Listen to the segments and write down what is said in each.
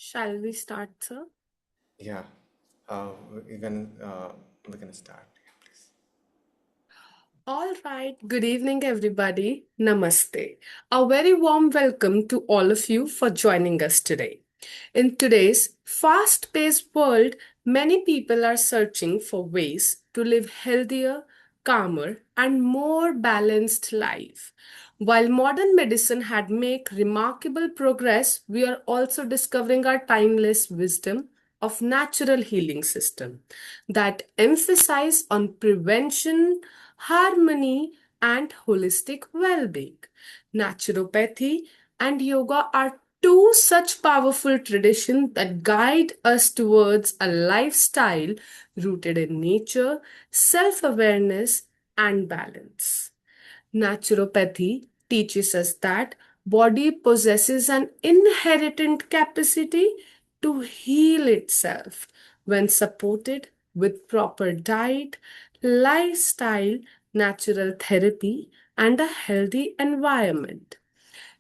Shall we start, sir? Yeah, uh, we can we can start. Yeah, please. All right. Good evening, everybody. Namaste. A very warm welcome to all of you for joining us today. In today's fast paced world, many people are searching for ways to live healthier, calmer, and more balanced life. While modern medicine had made remarkable progress, we are also discovering our timeless wisdom of natural healing system that emphasize on prevention, harmony, and holistic well-being. Naturopathy and yoga are two such powerful traditions that guide us towards a lifestyle rooted in nature, self-awareness, and balance. Naturopathy teaches us that body possesses an inherent capacity to heal itself when supported with proper diet, lifestyle, natural therapy, and a healthy environment.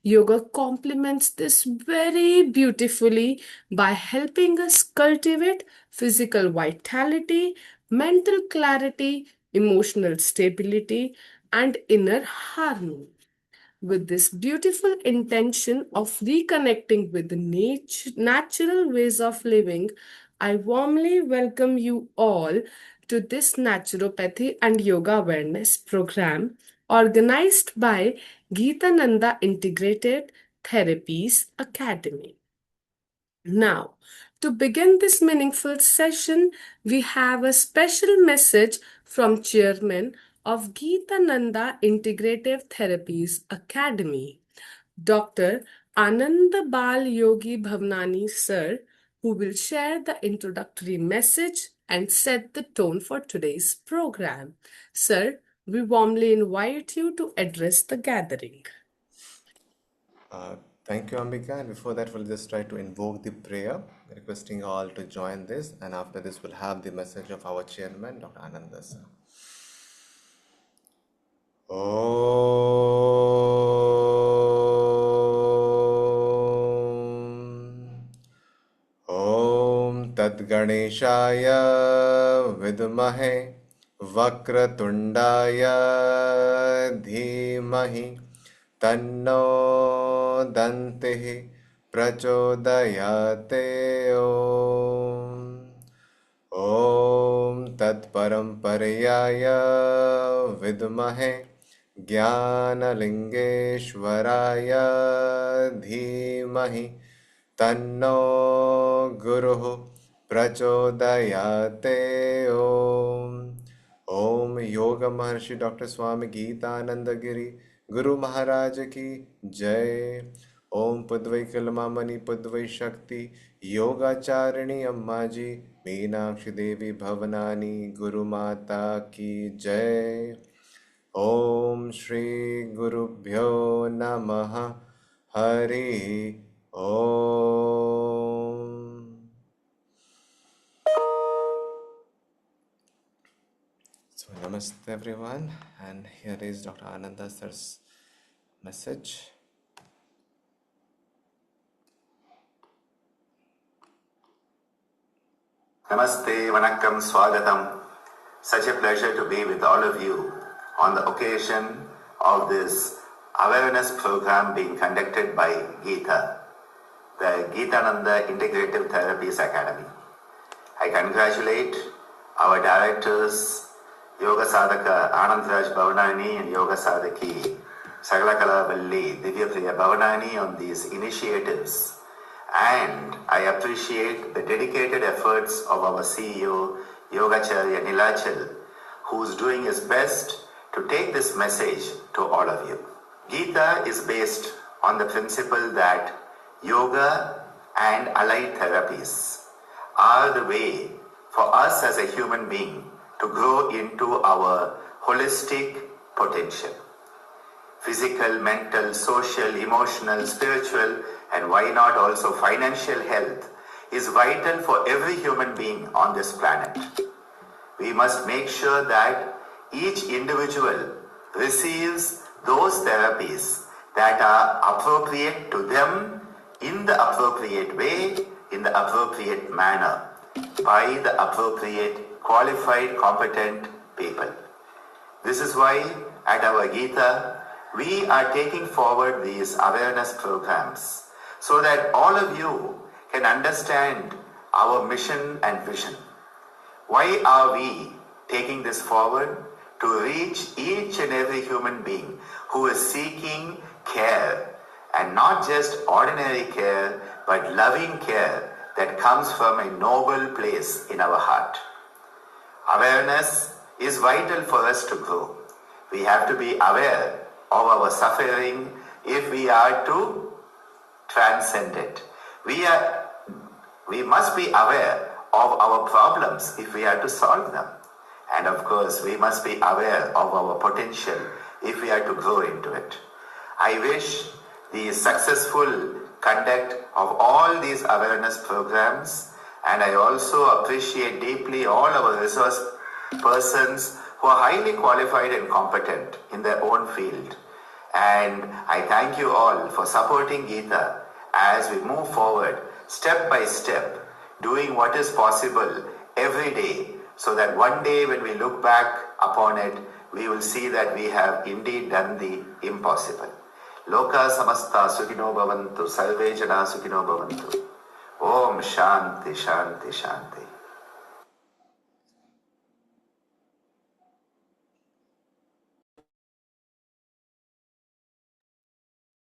Yoga complements this very beautifully by helping us cultivate physical vitality, mental clarity, emotional stability, and inner harmony. With this beautiful intention of reconnecting with the natural ways of living, I warmly welcome you all to this naturopathy and yoga awareness program organized by Gitananda Integrative Therapies Academy. Now, to begin this meaningful session, we have a special message from Chairman of Gitananda Integrative Therapies Academy, Dr. Ananda Balayogi Bhavanani sir, who will share the introductory message and set the tone for today's program. Sir, we warmly invite you to address the gathering. Uh, Thank you, Ambika. And before that, we'll just try to invoke the prayer, requesting all to join this. And after this, we'll have the message of our chairman, Dr. Ananda sir. ॐ तद्गणेशाय विद्महे वक्रतुण्डाय धीमहि तन्नो दन्तिः प्रचोदयाते ॐ तत्परम्परयाय विद्महे ज्ञानलिङ्गेश्वराय धीमहि तन्नो गुरुः प्रचोदयाते ओम योग महर्षि doctor स्वामी गीतानंद गिरी गुरु महाराज की जय। ओम पुद्वै कलमामणि पुद्वै शक्ति योगाचारिणी अम्मा जी मीनाक्षी देवी भवनानी गुरु माता की जय। ओम श्री गुरुभ्यो नमः। हरि ओम। So namaste everyone, and here is Dr. Ananda sir's message. Namaste, Vanakkam, Swagatam. Such a pleasure to be with all of you on the occasion of this awareness program being conducted by GITA, the Gitananda Integrative Therapies Academy. I congratulate our directors, Yoga Sadhaka Ananda Bhavanani and Yoga Sadhaki Sagalakala Valli Divyapriya Bhavanani on these initiatives. And I appreciate the dedicated efforts of our CEO, Yogacharya Nilachal, who's doing his best to take this message to all of you. Gita is based on the principle that yoga and allied therapies are the way for us as a human being to grow into our holistic potential. Physical, mental, social, emotional, spiritual, and why not also financial health is vital for every human being on this planet. We must make sure that each individual receives those therapies that are appropriate to them in the appropriate way in the appropriate manner by the appropriate qualified, competent people. This is why at our GITA, we are taking forward these awareness programs so that all of you can understand our mission and vision. Why are we taking this forward? To reach each and every human being who is seeking care, and not just ordinary care, but loving care that comes from a noble place in our heart. Awareness is vital for us to grow. We have to be aware of our suffering if we are to transcend it. We must be aware of our problems if we are to solve them. And of course, we must be aware of our potential if we are to grow into it. I wish the successful conduct of all these awareness programs, and I also appreciate deeply all our resource persons who are highly qualified and competent in their own field. And I thank you all for supporting GITA as we move forward step by step, doing what is possible every day, so that one day when we look back upon it, we will see that we have indeed done the impossible. Loka samasta sukhino bhavantu, sarve jana sukhino bhavantu. Om Shanti Shanti Shanti.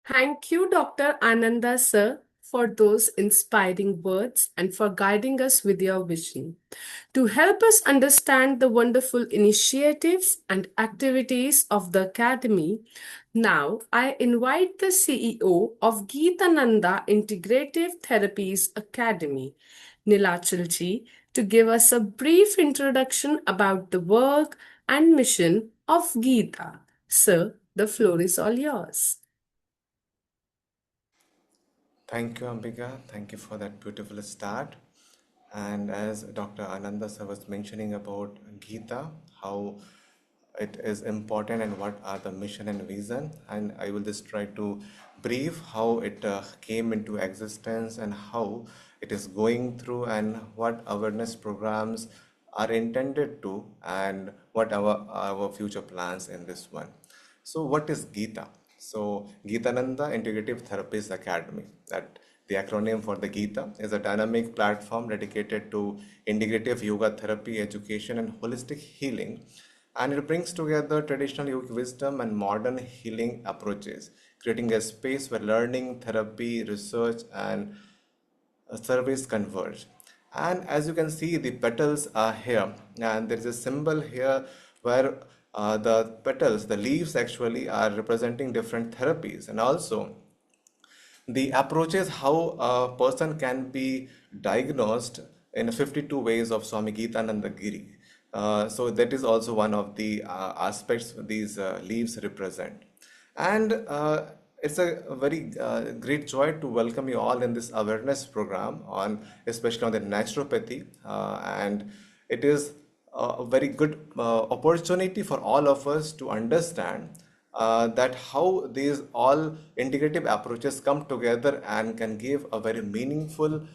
Thank you, Dr. Ananda sir, for those inspiring words and for guiding us with your vision to help us understand the wonderful initiatives and activities of the Academy. Now, I invite the CEO of Gitananda Integrative Therapies Academy, Nilachal ji, to give us a brief introduction about the work and mission of Gita. Sir, the floor is all yours. Thank you, Ambika. Thank you for that beautiful start. And as Dr. Ananda sir was mentioning about Gita, how it is important and what are the mission and vision, and I will just try to brief how it came into existence and how it is going through and what awareness programs are intended to and what our future plans in this one. So what is Gita? So Gitananda Integrative Therapies Academy, that the acronym for the Gita, is a dynamic platform dedicated to integrative yoga therapy, education, and holistic healing. And it brings together traditional yogic wisdom and modern healing approaches, creating a space where learning, therapy, research, and service converge. And as you can see, the petals are here, and there is a symbol here where the petals, the leaves actually are representing different therapies, and also the approaches how a person can be diagnosed in 52 ways of Swami Gitananda Giri. So that is also one of the aspects these leaves represent. And it's a very great joy to welcome you all in this awareness program on, especially on the naturopathy. And it is a very good opportunity for all of us to understand that how these all integrative approaches come together and can give a very meaningful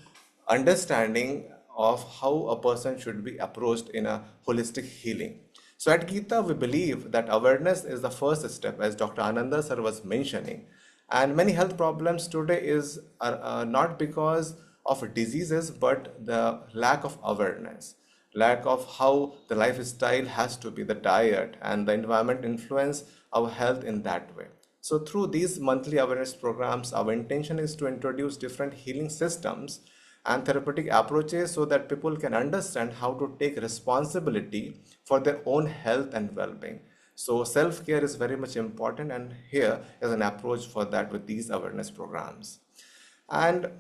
understanding of how a person should be approached in a holistic healing. So at Gita, we believe that awareness is the first step, as Dr. Ananda sir was mentioning. And many health problems today are not because of diseases, but the lack of awareness, lack of how the lifestyle has to be, the diet and the environment influence our health in that way. So through these monthly awareness programs, our intention is to introduce different healing systems and therapeutic approaches so that people can understand how to take responsibility for their own health and well-being. So self-care is very much important, and here is an approach for that with these awareness programs. And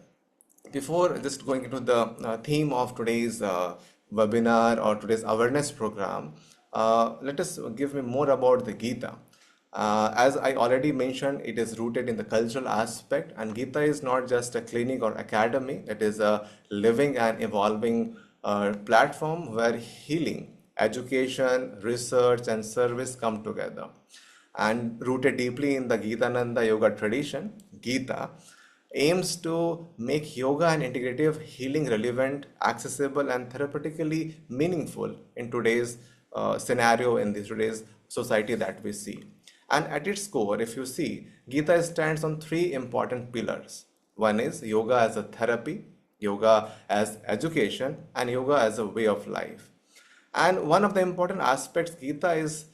before just going into the theme of today's webinar or today's awareness program, let us give me more about the Gita. As I already mentioned, it is rooted in the cultural aspect, and Gita is not just a clinic or academy. It is a living and evolving platform where healing, education, research, and service come together. And rooted deeply in the Gitananda yoga tradition, Gita aims to make yoga and integrative healing relevant, accessible, and therapeutically meaningful in today's scenario, in this today's society that we see. And at its core, if you see, Gita stands on three important pillars. One is yoga as a therapy, yoga as education, and yoga as a way of life. And one of the important aspects Gita is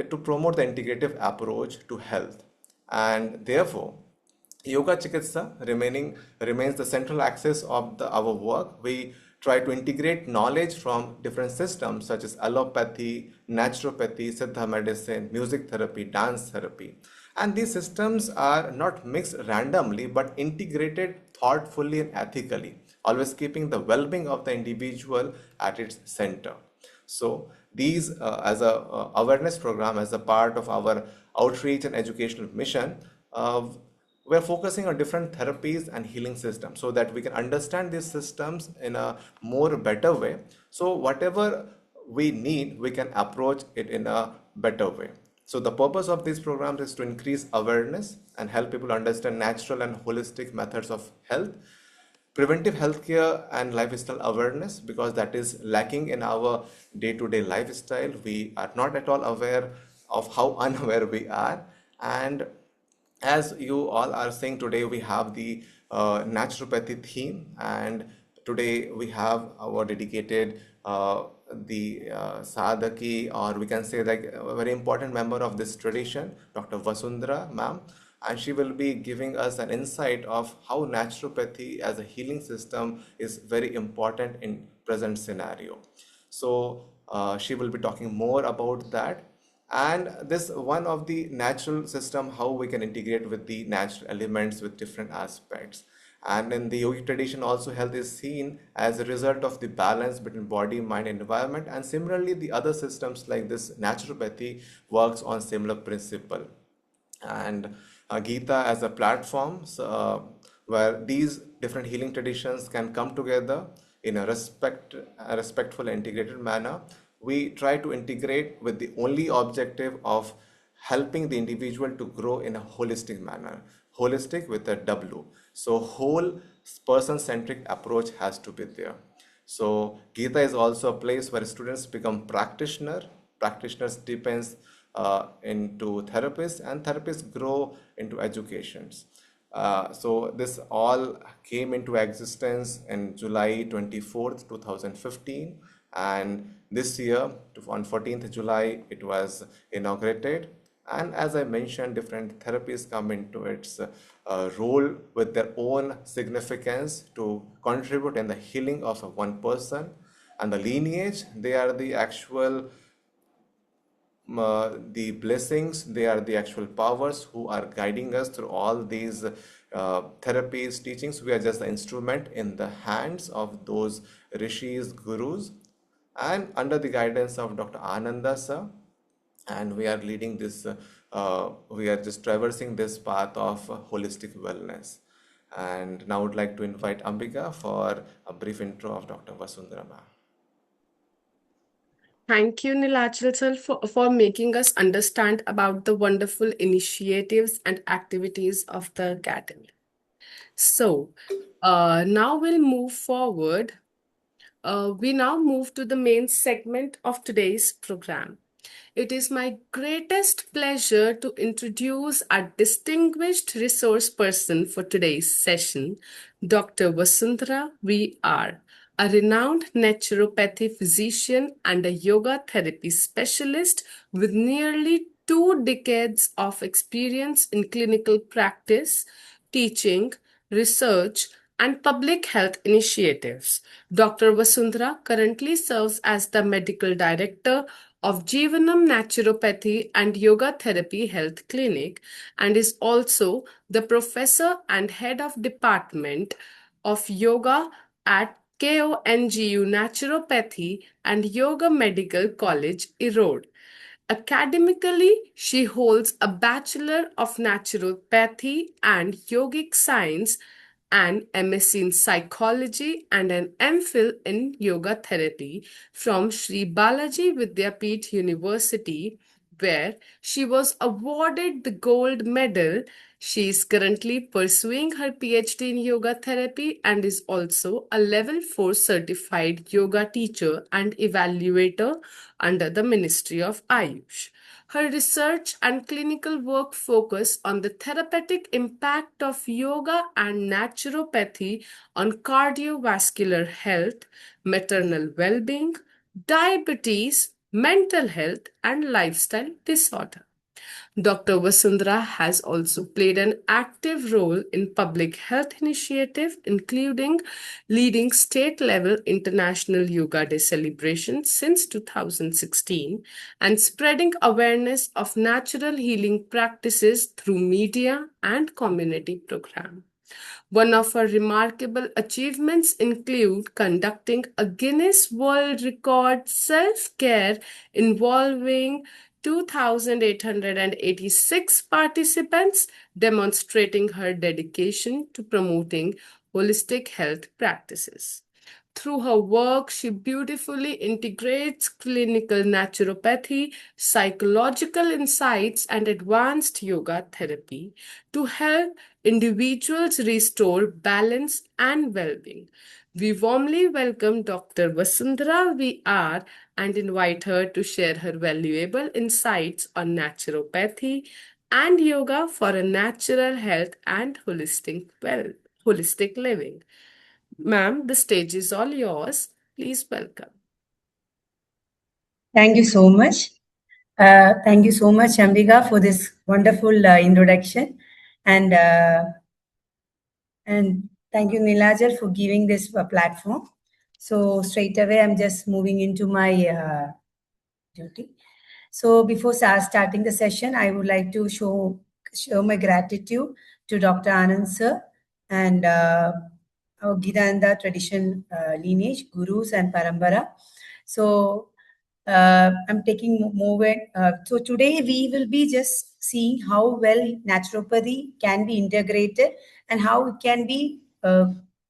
to promote the integrative approach to health. And therefore, Yoga Chikitsa remains the central axis of our work. We try to integrate knowledge from different systems such as allopathy, naturopathy, siddha medicine, music therapy, dance therapy. And these systems are not mixed randomly but integrated thoughtfully and ethically, always keeping the well being of the individual at its center. So these, as a awareness program, as a part of our outreach and educational mission, we're focusing on different therapies and healing systems so that we can understand these systems in a more better way. So whatever we need, we can approach it in a better way. So the purpose of these programs is to increase awareness and help people understand natural and holistic methods of health, preventive healthcare and lifestyle awareness, because that is lacking in our day-to-day lifestyle. We are not at all aware of how unaware we are. And as you all are saying, today we have the naturopathy theme, and today we have our dedicated the sadhaki, or we can say like a very important member of this tradition, Dr. Vasundhara ma'am, and she will be giving us an insight of how naturopathy as a healing system is very important in present scenario. So she will be talking more about that, and this one of the natural system, how we can integrate with the natural elements with different aspects. And in the yogic tradition also, health is seen as a result of the balance between body, mind, and environment. And similarly, the other systems like this naturopathy works on similar principle. And Gita as a platform, so, where these different healing traditions can come together in a respectful, integrated manner. We try to integrate with the only objective of helping the individual to grow in a holistic manner, holistic with a W. So whole person-centric approach has to be there. So Gita is also a place where students become practitioners depends into therapists, and therapists grow into educations. So this all came into existence in July 24th, 2015, and this year on 14th July it was inaugurated. And as I mentioned, different therapies come into its role with their own significance to contribute in the healing of one person. And the lineage, they are the actual the blessings, they are the actual powers who are guiding us through all these therapies, teachings. We are just the instrument in the hands of those rishis, gurus, and under the guidance of Dr. Ananda sir. And we are leading this, we are just traversing this path of holistic wellness. And now I would like to invite Ambika for a brief intro of Dr. Vasundhara ma'am. Thank you, Nilachal sir, for making us understand about the wonderful initiatives and activities of the Academy. So, now we'll move forward. We now move to the main segment of today's program. It is my greatest pleasure to introduce our distinguished resource person for today's session, Dr. Vasundhara V, a renowned naturopathy physician and a yoga therapy specialist with nearly 2 decades of experience in clinical practice, teaching, research, and public health initiatives. Dr. Vasundhara currently serves as the medical director of Jivanam Naturopathy and Yoga Therapy Health Clinic, and is also the professor and head of department of yoga at KONGU Naturopathy and Yoga Medical College, Erode. Academically, she holds a Bachelor of Naturopathy and Yogic Science, an MSc in Psychology, and an MPhil in Yoga Therapy from Sri Balaji Vidyapeeth University, where she was awarded the gold medal. She is currently pursuing her PhD in yoga therapy and is also a level 4 certified yoga teacher and evaluator under the Ministry of Ayush. Her research and clinical work focus on the therapeutic impact of yoga and naturopathy on cardiovascular health, maternal well being, diabetes, mental health, and lifestyle disorder. Dr. Vasundhara has also played an active role in public health initiatives, including leading state level International Yoga Day celebrations since 2016 and spreading awareness of natural healing practices through media and community programs. One of her remarkable achievements include conducting a Guinness World Record self-care involving 2,886 participants, demonstrating her dedication to promoting holistic health practices. Through her work, she beautifully integrates clinical naturopathy, psychological insights, and advanced yoga therapy to help individuals restore balance and well being. We warmly welcome Dr. Vasundhara VR and invite her to share her valuable insights on naturopathy and yoga for a natural health and holistic living. Ma'am, the stage is all yours. Please welcome. Thank you so much. Thank you so much, Ambika, for this wonderful introduction. And thank you, Nilachal, for giving this platform. So straight away, I'm just moving into my duty. So before starting the session, I would like to show my gratitude to Dr. Anand sir and our Gitananda tradition lineage, gurus and parambara. So I'm taking more. So today we will be just seeing how well naturopathy can be integrated and how it can be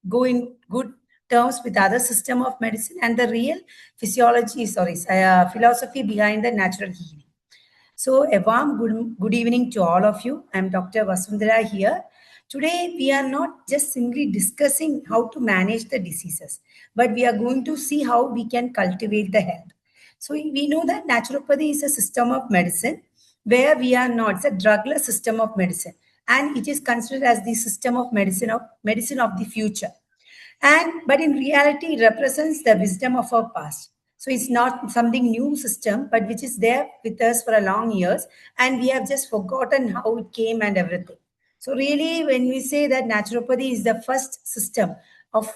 go in good terms with other system of medicine and the real philosophy behind the natural healing. So a warm good evening to all of you. I'm Dr. Vasundhara here. Today we are not just simply discussing how to manage the diseases, but we are going to see how we can cultivate the health. So we know that naturopathy is a system of medicine where we are not, it's a drugless system of medicine, and it is considered as the system of medicine of the future. But in reality, it represents the wisdom of our past. So it's not something new system, but which is there with us for a long years, and we have just forgotten how it came and everything. So really, when we say that naturopathy is the first system of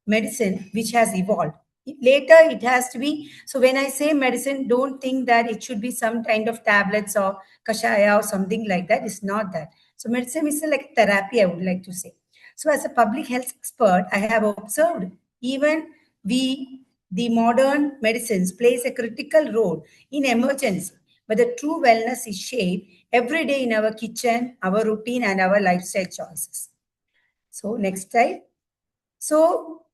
medicine which has evolved, later it has to be. So when I say medicine, don't think that it should be some kind of tablets or kashaya or something like that. It's not that. So medicine is like therapy, I would like to say. So as a public health expert, I have observed even the modern medicines plays a critical role in emergency, but the true wellness is shaped every day in our kitchen, our routine, and our lifestyle choices. So next slide. So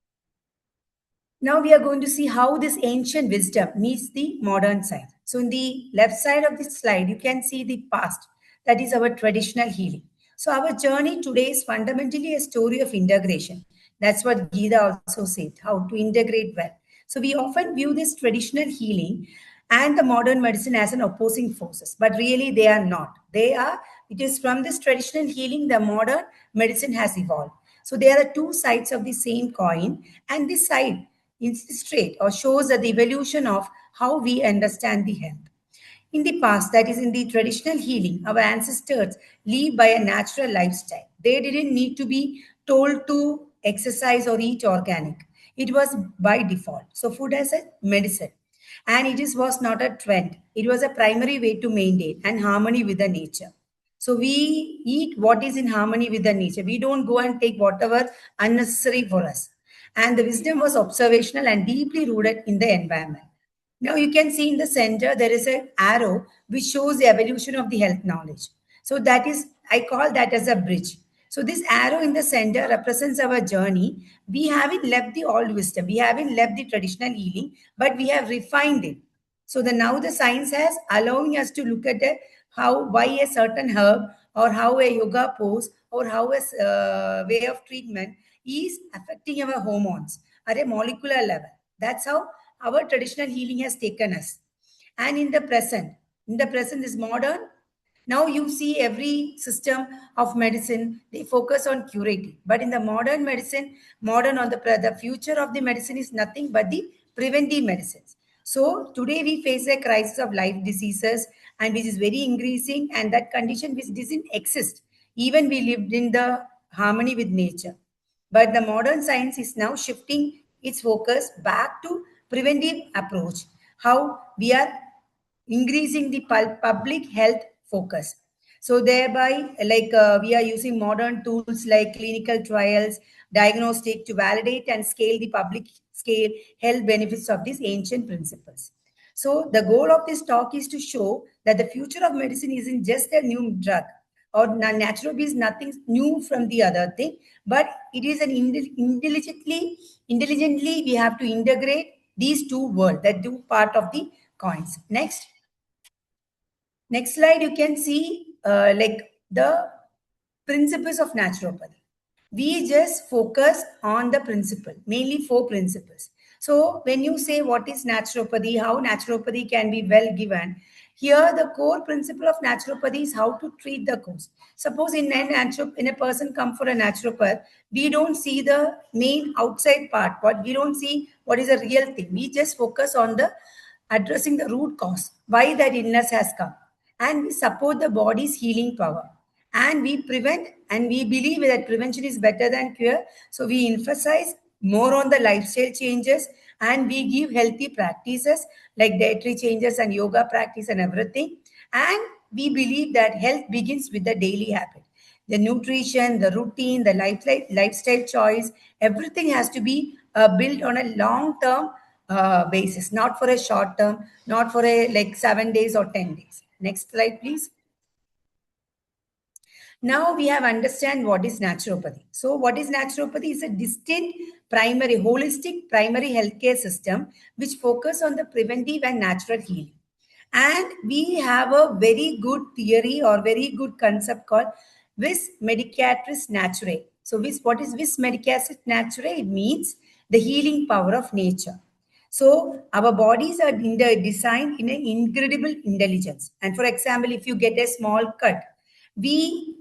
now we are going to see how this ancient wisdom meets the modern side. So in the left side of this slide, you can see the past, that is our traditional healing. So our journey today is fundamentally a story of integration. That's what Gita also said, how to integrate well. So we often view this traditional healing and the modern medicine as an opposing forces, but really they are not. It is from this traditional healing the modern medicine has evolved. So there are two sides of the same coin, and this side illustrates or shows that the evolution of how we understand the health. In the past, that is in the traditional healing, our ancestors lived by a natural lifestyle. They didn't need to be told to exercise or eat organic. It was by default. So food as a medicine. And was not a trend. It was a primary way to maintain and harmony with the nature. So we eat what is in harmony with the nature. We don't go and take whatever unnecessary for us. And the wisdom was observational and deeply rooted in the environment. Now you can see in the center, there is an arrow which shows the evolution of the health knowledge. So that is, I call that as a bridge. So this arrow in the center represents our journey. We haven't left the old wisdom. We haven't left the traditional healing, but we have refined it. So now the science has allowing us to look at why a certain herb or how a yoga pose or how a way of treatment is affecting our hormones at a molecular level. That's how our traditional healing has taken us. And in the present is modern. Now you see every system of medicine, they focus on curative. But in the modern medicine, modern on the future of the medicine is nothing but the preventive medicines. So today we face a crisis of life diseases and which is very increasing, and that condition which doesn't exist. Even we lived in the harmony with nature. But the modern science is now shifting its focus back to preventive approach. How we are increasing the public health focus. So thereby, we are using modern tools like clinical trials, diagnostic to validate and scale the public scale health benefits of these ancient principles. So the goal of this talk is to show that the future of medicine isn't just a new drug or naturopathy is nothing new from the other thing, but it is an intelligently we have to integrate these two worlds, that two part of the coins. Next slide, you can see the principles of naturopathy. We just focus on the principle, mainly four principles. So when you say what is naturopathy, how naturopathy can be well given, here the core principle of naturopathy is how to treat the cause. Suppose in a person come for a naturopath, we don't see the main outside part, what we don't see what is a real thing. We just focus on the addressing the root cause, why that illness has come, and we support the body's healing power, and we prevent, and we believe that prevention is better than cure. So we emphasize more on the lifestyle changes, and we give healthy practices like dietary changes and yoga practice and everything. And we believe that health begins with the daily habit, the nutrition, the routine, the lifestyle choice, everything has to be built on a long term basis, not for a short term, not for a like 7 days or 10 days. Next slide, please. Now we have understand what is naturopathy. So what is naturopathy is a distinct primary, holistic primary healthcare system which focus on the preventive and natural healing. And we have a very good theory or very good concept called vis medicatrix naturae. So what is vis medicatrix naturae? It means the healing power of nature. So our bodies are designed in an incredible intelligence. And for example, if you get a small cut, we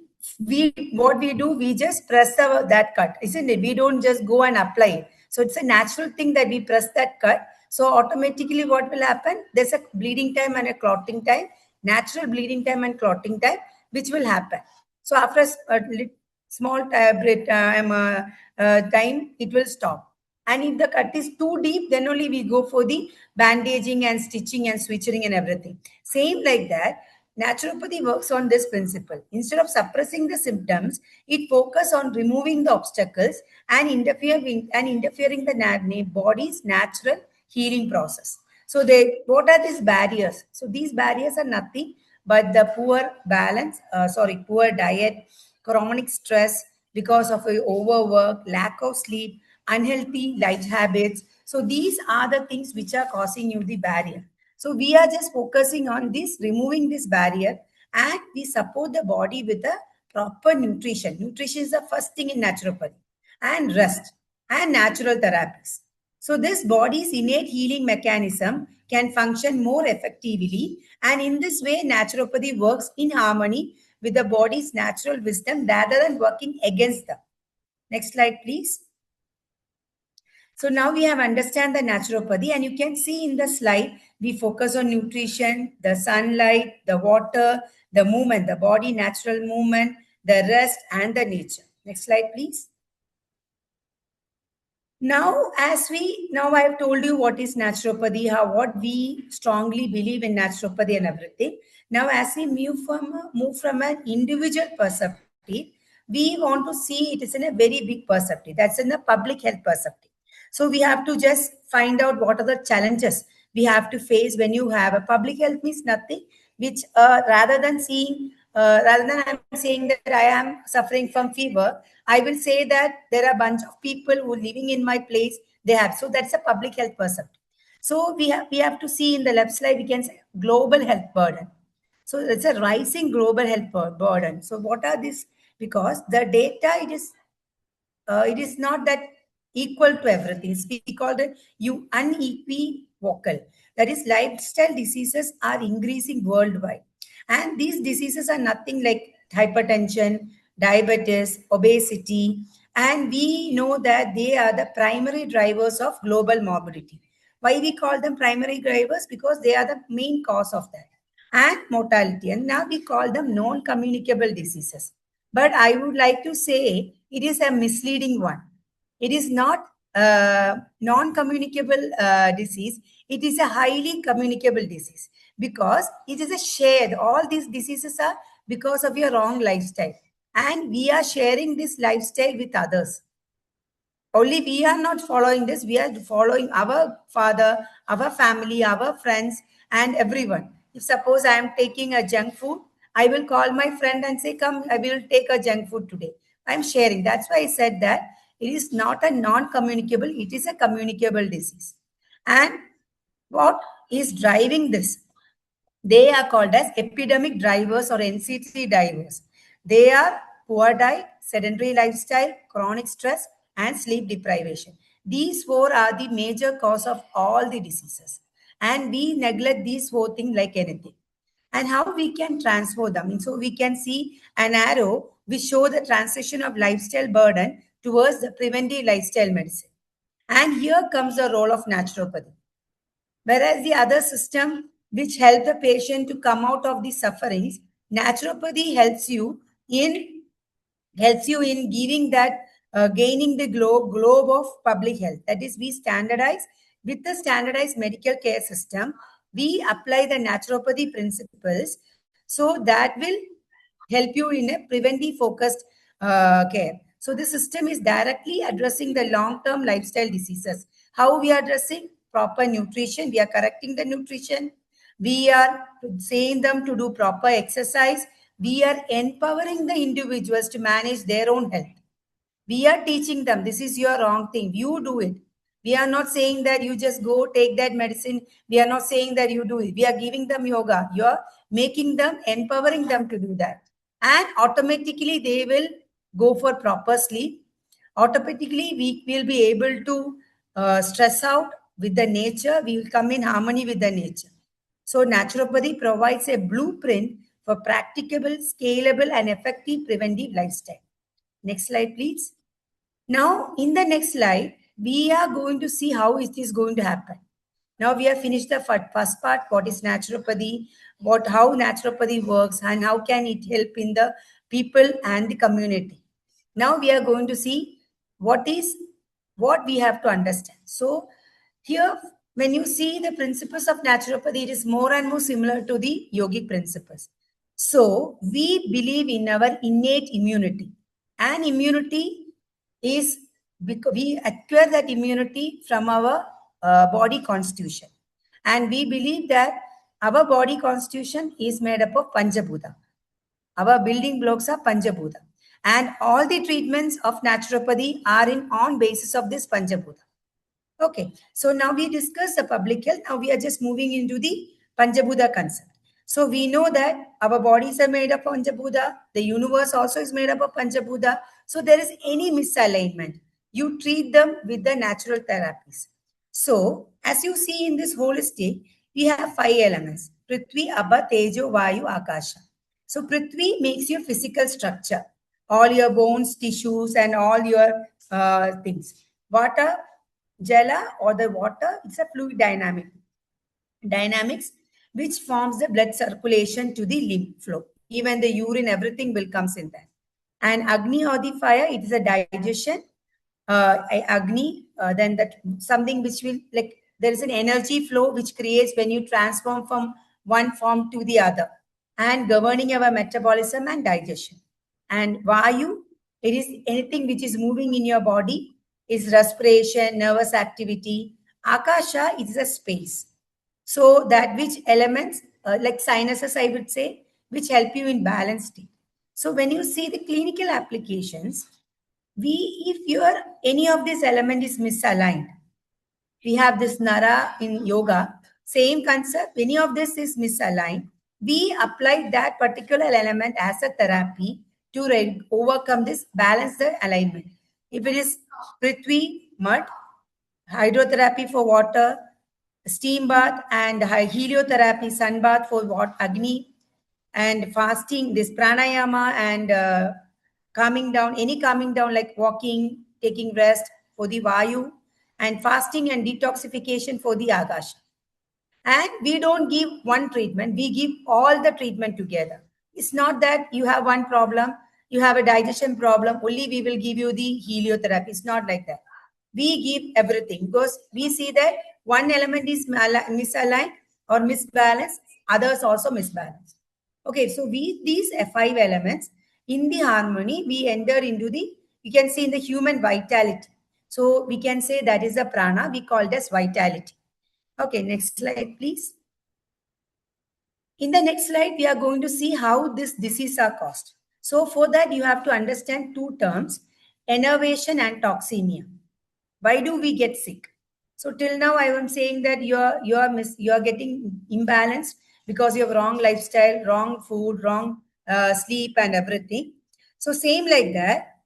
what we do, we just press that cut, isn't it? We don't just go and apply it. So it's a natural thing that we press that cut. So automatically what will happen? There's a bleeding time and a clotting time, natural bleeding time and clotting time, which will happen. So after a small time, it will stop. And if the cut is too deep, then only we go for the bandaging and stitching and suturing and everything. Same like that, naturopathy works on this principle. Instead of suppressing the symptoms, it focuses on removing the obstacles and interfering the body's natural healing process. So what are these barriers? So these barriers are nothing but the poor diet, chronic stress because of overwork, lack of sleep, unhealthy life habits. So these are the things which are causing you the barrier. So we are just focusing on this, removing this barrier, and we support the body with a proper nutrition. Nutrition is the first thing in naturopathy, and rest and natural therapies. So this body's innate healing mechanism can function more effectively, and in this way, naturopathy works in harmony with the body's natural wisdom rather than working against them. Next slide, please. So now we have understand the naturopathy, and you can see in the slide, we focus on nutrition, the sunlight, the water, the movement, the body natural movement, the rest and the nature. Next slide, please. Now I have told you what is naturopathy, what we strongly believe in naturopathy and everything. Now as we move from an individual perspective, we want to see it is in a very big perspective. That's in the public health perspective. So we have to just find out what are the challenges we have to face when you have a public health means nothing, which rather than I'm saying that I am suffering from fever, I will say that there are a bunch of people who are living in my place. They have. So that's a public health perspective. So we have to see in the left slide, we can say global health burden. So it's a rising global health burden. So what are these? Because the data, it is not that equal to everything. We call it unequivocal. That is, lifestyle diseases are increasing worldwide. And these diseases are nothing like hypertension, diabetes, obesity. And we know that they are the primary drivers of global morbidity. Why we call them primary drivers? Because they are the main cause of that. And mortality. And now we call them non-communicable diseases. But I would like to say it is a misleading one. It is not non-communicable disease. It is a highly communicable disease because it is a shared. All these diseases are because of your wrong lifestyle. And we are sharing this lifestyle with others. Only we are not following this. We are following our father, our family, our friends, and everyone. If suppose I am taking a junk food, I will call my friend and say, come, I will take a junk food today. I'm sharing. That's why I said that it is not a non-communicable, it is a communicable disease. And what is driving this? They are called as epidemic drivers or NCT drivers. They are poor diet, sedentary lifestyle, chronic stress, and sleep deprivation. These four are the major cause of all the diseases. And we neglect these four things like anything. And how we can transform them. And so we can see an arrow which show the transition of lifestyle burden towards the preventive lifestyle medicine. And here comes the role of naturopathy. Whereas the other system which help the patient to come out of the sufferings, naturopathy helps you in giving that gaining the globe of public health. That is, we standardize with the standardized medical care system. We apply the naturopathy principles, so that will help you in a preventive focused care. So the system is directly addressing the long-term lifestyle diseases. How we are addressing? Proper nutrition. We are correcting the nutrition. We are saying them to do proper exercise. We are empowering the individuals to manage their own health. We are teaching them, this is your wrong thing, you do it. We are not saying that you just go take that medicine. We are not saying that you do it. We are giving them yoga. You are making them, empowering them to do that. And automatically they will go for proper sleep. Automatically we will be able to stress out with the nature. We will come in harmony with the nature. So naturopathy provides a blueprint for practicable, scalable, and effective preventive lifestyle. Next slide, please. Now, in the next slide, we are going to see how it is going to happen. Now, we have finished the first part, what is naturopathy, how naturopathy works, and how can it help in the people and the community. Now, we are going to see what we have to understand. So, here, when you see the principles of naturopathy, it is more and more similar to the yogic principles. So, we believe in our innate immunity. And immunity is because we acquire that immunity from our body constitution. And we believe that our body constitution is made up of Panchabhuta. Our building blocks are Panchabhuta. And all the treatments of naturopathy are on basis of this Panchabhuta. Okay, so now we discussed the public health. Now we are just moving into the Panchabhuta concept. So we know that our bodies are made up of Panchabhuta. The universe also is made up of Panchabhuta. So there is any misalignment, you treat them with the natural therapies. So as you see in this holistic, we have 5 elements: Prithvi, Abha, Tejo, Vayu, Akasha. So Prithvi makes your physical structure, all your bones, tissues, and all your things. Water, Jala or the water, it's a fluid dynamics which forms the blood circulation to the lymph flow. Even the urine, everything will comes in that. And Agni or the fire, it is a digestion. Agni, then that something which will, like, there is an energy flow which creates when you transform from one form to the other, and governing our metabolism and digestion. And Vayu, it is anything which is moving in your body, is respiration, nervous activity. Akasha is a space. So that which elements, like sinuses, I would say, which help you in balanced state. So when you see the clinical applications, if any of this element is misaligned, we have this Nara in yoga, same concept, any of this is misaligned, we applied that particular element as a therapy to overcome this, balance the alignment. If it is Prithvi, mud, hydrotherapy for water, steam bath, and heliotherapy, sun bath for what Agni, and fasting, this pranayama and calming down, any calming down like walking, taking rest for the Vayu, and fasting and detoxification for the Agasha. And we don't give one treatment, we give all the treatment together. It's not that you have one problem, you have a digestion problem, only we will give you the heliotherapy. It's not like that. We give everything because we see that one element is misaligned or misbalanced, others also misbalanced. Okay, so these five elements in the harmony, we enter into the, you can see in the human vitality. So we can say that is a prana, we call it as vitality. Okay, next slide, please. In the next slide, we are going to see how this disease are caused. So for that, you have to understand two terms, enervation and toxemia. Why do we get sick? So till now, I am saying that you are getting imbalanced because you have wrong lifestyle, wrong food, wrong sleep and everything. So same like that,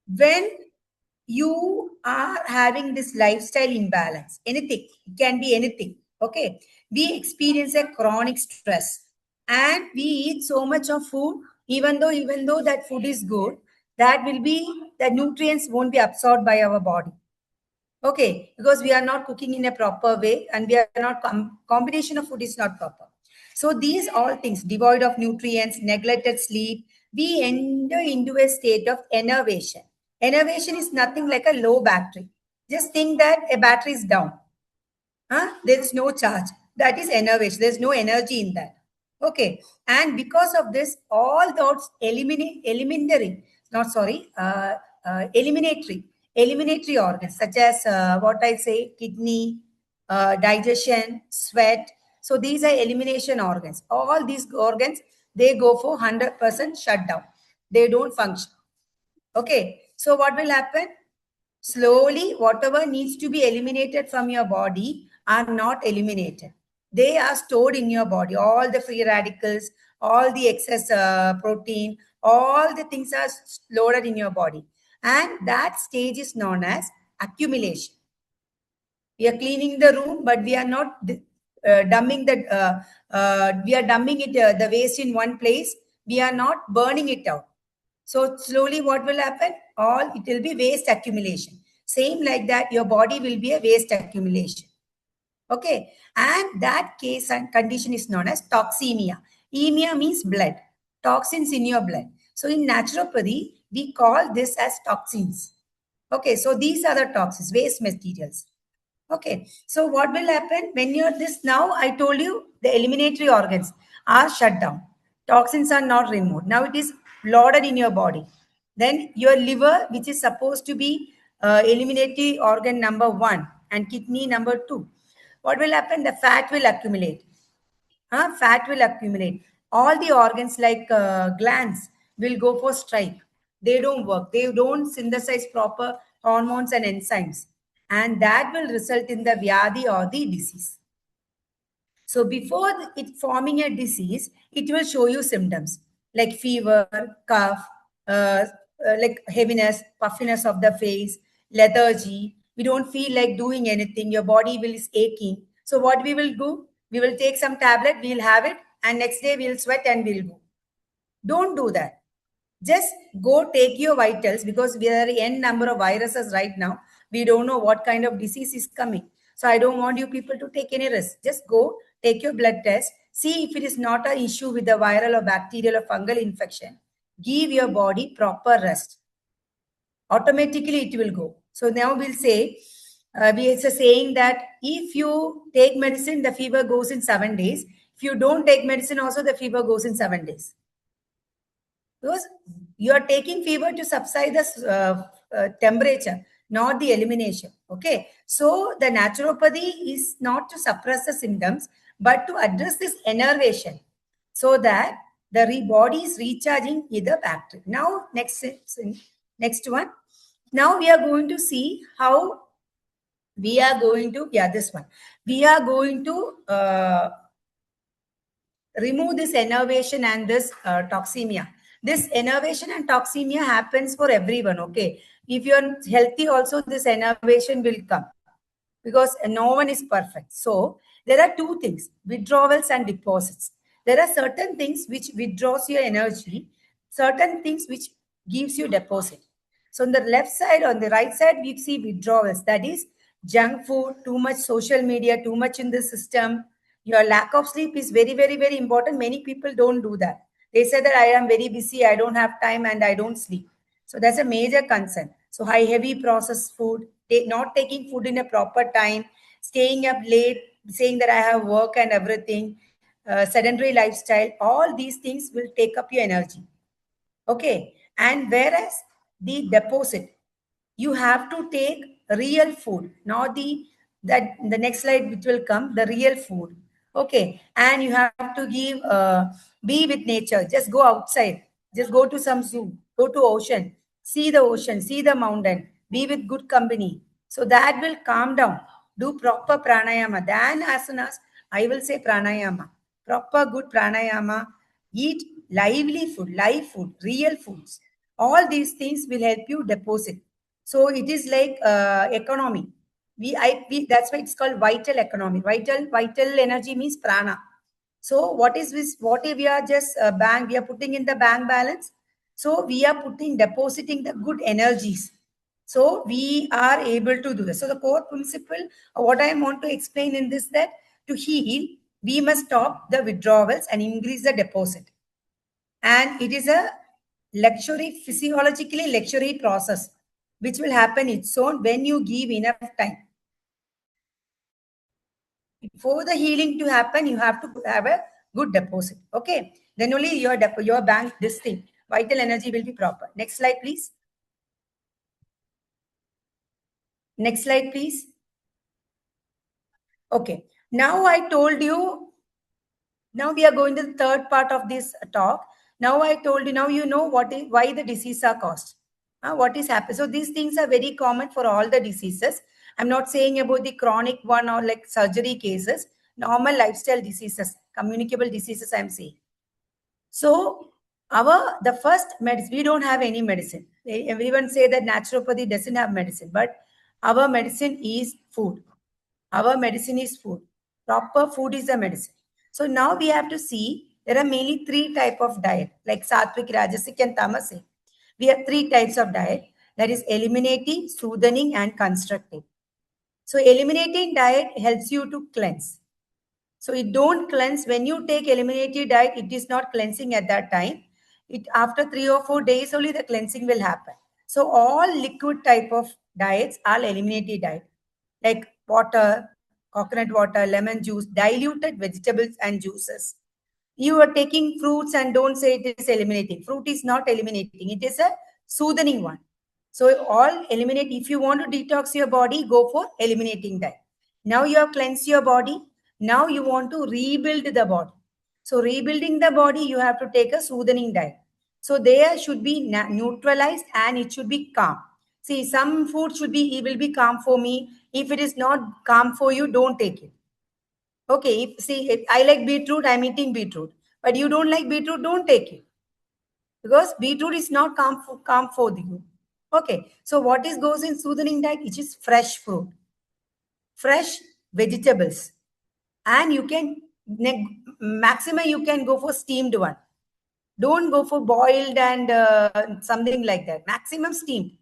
when you are having this lifestyle imbalance, anything, it can be anything, okay, we experience a chronic stress and we eat so much of food, even though that food is good, that will be, the nutrients won't be absorbed by our body. Okay, because we are not cooking in a proper way and we are not, combination of food is not proper. So these all things, devoid of nutrients, neglected sleep, we enter into a state of enervation. Enervation is nothing like a low battery. Just think that a battery is down. There is no charge. That is enervation. There is no energy in that. Okay. And because of this, all those eliminatory organs, such as what I say, kidney, digestion, sweat. So these are elimination organs. All these organs, they go for 100% shutdown. They don't function. Okay. So what will happen? Slowly, whatever needs to be eliminated from your body are not eliminated. They are stored in your body. All the free radicals, all the excess protein, all the things are loaded in your body. And that stage is known as accumulation. We are cleaning the room, but we are not dumping we are dumping it, the waste in one place. We are not burning it out. So slowly what will happen? It will be waste accumulation. Same like that, your body will be a waste accumulation. Okay. And that case and condition is known as toxemia. Emia means blood. Toxins in your blood. So in naturopathy, we call this as toxins. Okay. So these are the toxins, waste materials. Okay. So what will happen when you're this? Now I told you the eliminatory organs are shut down. Toxins are not removed. Now it is loaded in your body. Then your liver, which is supposed to be eliminatory organ number 1 and kidney number 2. What will happen? The fat will accumulate. Fat will accumulate. All the organs like glands will go for strike. They don't work. They don't synthesize proper hormones and enzymes. And that will result in the vyadi or the disease. So before it forming a disease, it will show you symptoms like fever, cough, like heaviness, puffiness of the face, lethargy. We don't feel like doing anything. Your body will is aching. So what we will do? We will take some tablet, we'll have it, and next day we'll sweat and we'll go. Don't do that. Just go take your vitals because we are n number of viruses right now. We don't know what kind of disease is coming. So I don't want you people to take any risk. Just go take your blood test. See if it is not an issue with the viral or bacterial or fungal infection. Give your body proper rest. Automatically it will go. So now we'll say, it's a saying that if you take medicine, the fever goes in 7 days. If you don't take medicine also, the fever goes in 7 days. Because you are taking fever to subside the temperature, not the elimination. Okay. So the naturopathy is not to suppress the symptoms, but to address this enervation so that the body is recharging either bacteria. Now, next one. Now we are going to see how we are going to, this one. We are going to remove this enervation and this toxemia. This enervation and toxemia happens for everyone, okay? If you're healthy also, this enervation will come because no one is perfect. So there are two things, withdrawals and deposits. There are certain things which withdraws your energy, certain things which gives you deposit. So on the left side, on the right side, we see withdrawals. That is junk food, too much social media, too much in the system. Your lack of sleep is very, very, very important. Many people don't do that. They say that I am very busy, I don't have time, and I don't sleep. So that's a major concern. So high heavy processed food, not taking food in a proper time, staying up late, saying that I have work and everything, sedentary lifestyle, all these things will take up your energy. Okay. And whereas the deposit, you have to take real food, not the next slide which will come, the real food. Okay. And you have to give, be with nature. Just go outside. Just go to some zoo, go to ocean, see the ocean, see the mountain, be with good company. So that will calm down. Do proper pranayama. Then as soon as I will say pranayama, proper good pranayama, eat lively food, live food, real foods. All these things will help you deposit. So it is like economy. That's why it's called vital economy. Vital energy means prana. So what is this? What if we are just bank? We are putting in the bank balance. So we are depositing the good energies. So we are able to do this. So the core principle, what I want to explain in this, that to heal, we must stop the withdrawals and increase the deposit. And it is a physiologically luxury process, which will happen its own when you give enough time. For the healing to happen, you have to have a good deposit. Okay. Then only your bank, this thing, vital energy will be proper. Next slide, please. Next slide, please. Okay. Now I told you, now we are going to the third part of this talk. Now I told you, now you know why the diseases are caused. What is happening. So these things are very common for all the diseases. I'm not saying about the chronic one or like surgery cases, normal lifestyle diseases, communicable diseases I'm saying. So the first medicine, we don't have any medicine. Everyone say that naturopathy doesn't have medicine, but our medicine is food. Our medicine is food. Proper food is the medicine. So now we have to see there are mainly three type of diet, like sattvic, rajasic, and tamasic. We have three types of diet, that is eliminating, soothing, and constructive. So eliminating diet helps you to cleanse. So it don't cleanse. When you take eliminative diet, it is not cleansing at that time. It after 3 or 4 days only the cleansing will happen. So all liquid type of diets are eliminative diet, like water, coconut water, lemon juice, diluted vegetables and juices. You are taking fruits and don't say it is eliminating. Fruit is not eliminating. It is a soothing one. So all eliminate. If you want to detox your body, go for eliminating diet. Now you have cleansed your body. Now you want to rebuild the body. So rebuilding the body, you have to take a soothing diet. So there should be neutralized and it should be calm. See, some food it will be calm for me. If it is not calm for you, don't take it. Okay, if I like beetroot, I'm eating beetroot. But you don't like beetroot, don't take it. Because beetroot is not calm for you. Okay, so what goes in soothing diet? It is fresh fruit, fresh vegetables. And you can, maximum you can go for steamed one. Don't go for boiled and something like that. Maximum steamed.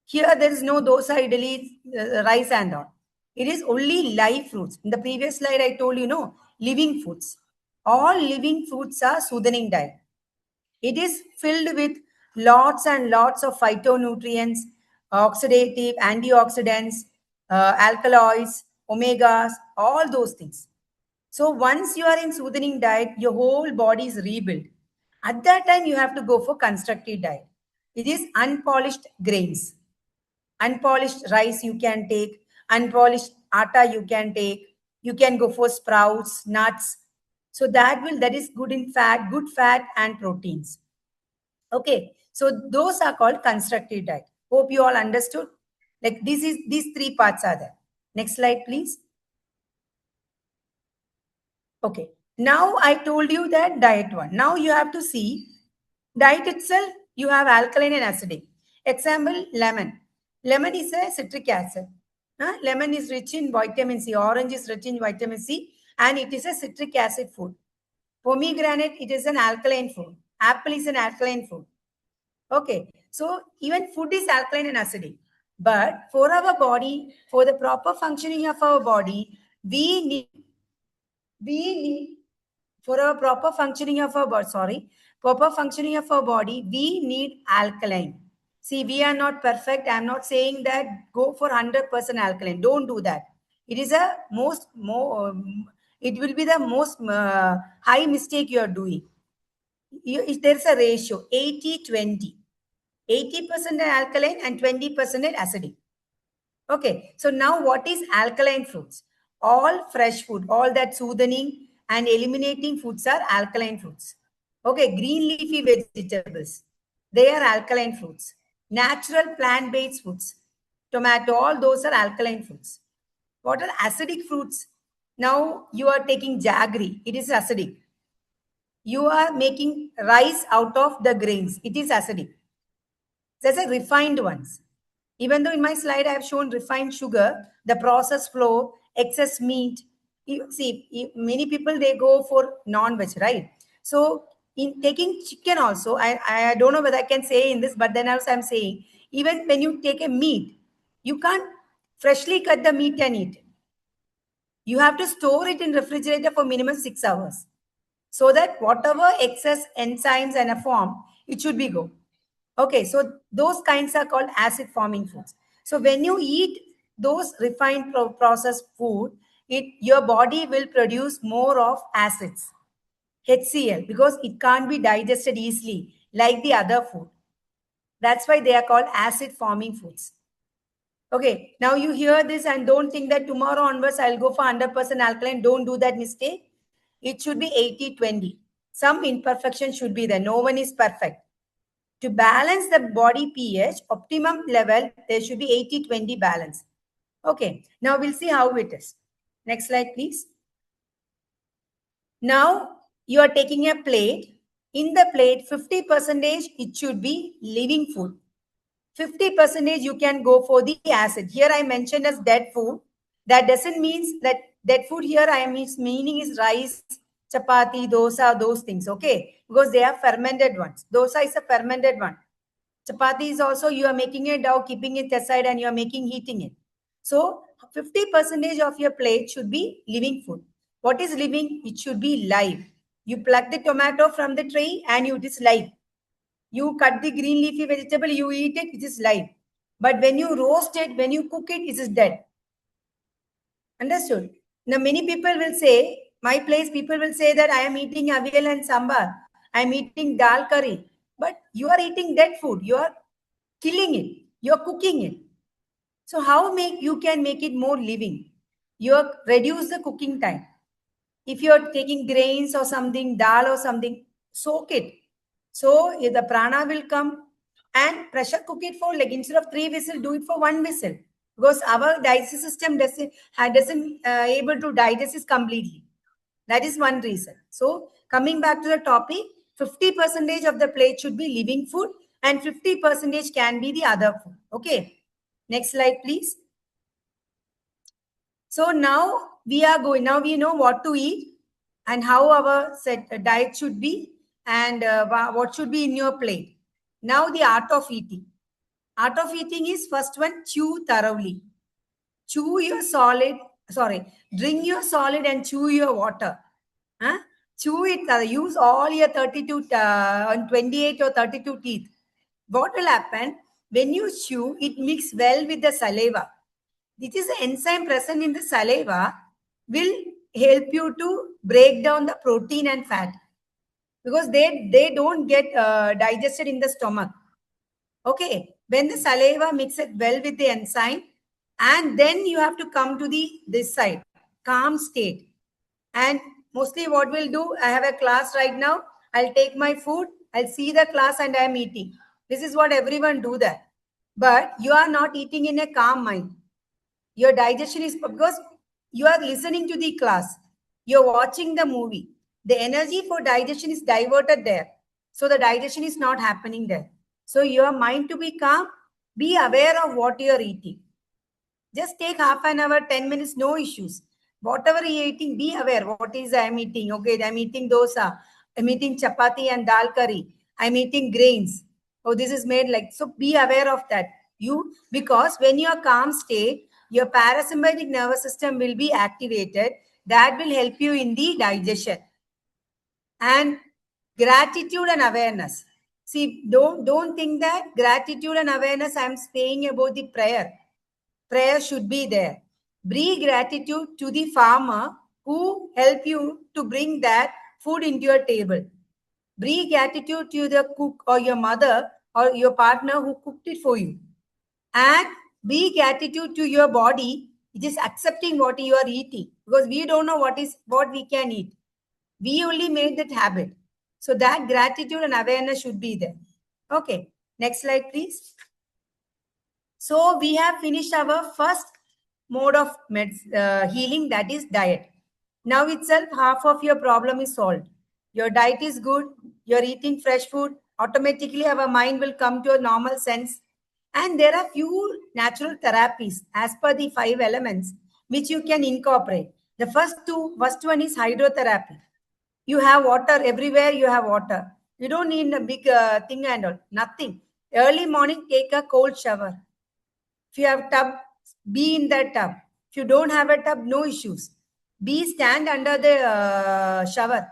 Here there is no dosa, idli, rice and all. It is only live fruits. In the previous slide, I told you, no, living foods. All living foods are soothing diet. It is filled with lots and lots of phytonutrients, oxidative, antioxidants, alkaloids, omegas, all those things. So once you are in soothing diet, your whole body is rebuilt. At that time, you have to go for constructive diet. It is unpolished grains. Unpolished rice you can take, unpolished atta you can take, you can go for sprouts, nuts. So that is good in fat, good fat and proteins. Okay, so those are called constructive diet. Hope you all understood. Like these three parts are there. Next slide, please. Okay, Now I told you that diet one. Now you have to see diet itself. You have alkaline and acidic. Example, lemon. Lemon is a citric acid. Lemon is rich in vitamin C. Orange is rich in vitamin C, and it is a citric acid food. Pomegranate, it is an alkaline food. Apple is an alkaline food. Okay, so even food is alkaline and acidic. But for our body, for the proper functioning of our body, we need for our proper functioning of our body, proper functioning of our body, we need alkaline. See, we are not perfect. I'm not saying that go for 100% alkaline. Don't do that. It is a it will be the most high mistake you are doing. There's a ratio 80-20. 80% alkaline and 20% acidic. Okay, so now what is alkaline foods? All fresh food, all that soothing and eliminating foods are alkaline foods. Okay, green leafy vegetables, they are alkaline foods. Natural plant-based foods, tomato, all those are alkaline foods. What are acidic fruits? Now you are taking jaggery, it is acidic. You are making rice out of the grains, it is acidic. There's a refined ones. Even though in my slide I have shown refined sugar, the processed flour, excess meat. Many people they go for non-veg, right? So in taking chicken also, I don't know whether I can say in this, but then also I'm saying, even when you take a meat, you can't freshly cut the meat and eat. You have to store it in refrigerator for minimum 6 hours, so that whatever excess enzymes and a form, it should be go. Okay, so those kinds are called acid forming foods. So when you eat those refined processed food, your body will produce more of acids, HCl, because it can't be digested easily like the other food. That's why they are called acid forming foods. Okay, now you hear this and don't think that tomorrow onwards I'll go for 100% alkaline. Don't do that mistake. It should be 80-20. Some imperfection should be there. No one is perfect. To balance the body pH, optimum level, there should be 80-20 balance. Okay, now we'll see how it is. Next slide, please. Now you are taking a plate. In the plate, 50% it should be living food. 50% you can go for the acid. Here I mentioned as dead food. That doesn't mean that dead food here I am meaning is rice, chapati, dosa, those things, okay? Because they are fermented ones. Dosa is a fermented one. Chapati is also you are making a dough, keeping it aside, and you are making heating it. So 50% of your plate should be living food. What is living? It should be live. You pluck the tomato from the tree and it is live. You cut the green leafy vegetable, you eat it, it is live. But when you roast it, when you cook it, it is dead. Understood? Now many people will say, my place, people will say that I am eating avial and sambar. I am eating dal curry. But you are eating dead food. You are killing it. You are cooking it. So how you can make it more living? You reduce the cooking time. If you are taking grains or something, dal or something, soak it. So the prana will come, and pressure cook it for, like, instead of 3 whistles, do it for 1 whistle. Because our digestive system doesn't able to digest it completely. That is one reason. So coming back to the topic, 50% of the plate should be living food and 50% can be the other food. Okay. Next slide, please. So now we know what to eat and how our diet should be, and what should be in your plate. Now the art of eating. Art of eating is first one, chew thoroughly. Drink your solid and chew your water. Huh? Chew it, use all your 32 and 28 or 32 teeth. What will happen? When you chew, it mixes well with the saliva. This is the enzyme present in the saliva will help you to break down the protein and fat, because they don't get digested in the stomach. Okay, when the saliva mixes well with the enzyme, and then you have to come to this side, calm state. And mostly what we'll do, I have a class right now, I'll take my food, I'll see the class and I'm eating. This is what everyone do that. But you are not eating in a calm mind. Your digestion is, because you are listening to the class, you're watching the movie. The energy for digestion is diverted there. So the digestion is not happening there. So your mind to be calm, be aware of what you are eating. Just take half an hour, 10 minutes, no issues. Whatever you're eating, be aware. What is I'm eating? Okay, I'm eating dosa. I'm eating chapati and dal curry. I'm eating grains. Oh, this is made like, so be aware of that. Because when you're calm state, your parasympathetic nervous system will be activated. That will help you in the digestion. And gratitude and awareness. See, don't think that gratitude and awareness, I'm saying about the prayer. Prayer should be there. Bring gratitude to the farmer who help you to bring that food into your table. Bring gratitude to the cook or your mother or your partner who cooked it for you. And be gratitude to your body. It is accepting what you are eating, because we don't know what we can eat. We only made that habit. So that gratitude and awareness should be there. Okay. Next slide, please. So we have finished our first mode of healing, that is diet. Now itself, half of your problem is solved. Your diet is good. You're eating fresh food. Automatically, our mind will come to a normal sense. And there are few natural therapies as per the 5 elements which you can incorporate. The first one is hydrotherapy. You have water everywhere. You have water. You don't need a big thing and all. Nothing. Early morning, take a cold shower. If you have tub, be in that tub. If you don't have a tub, no issues. Stand under the shower.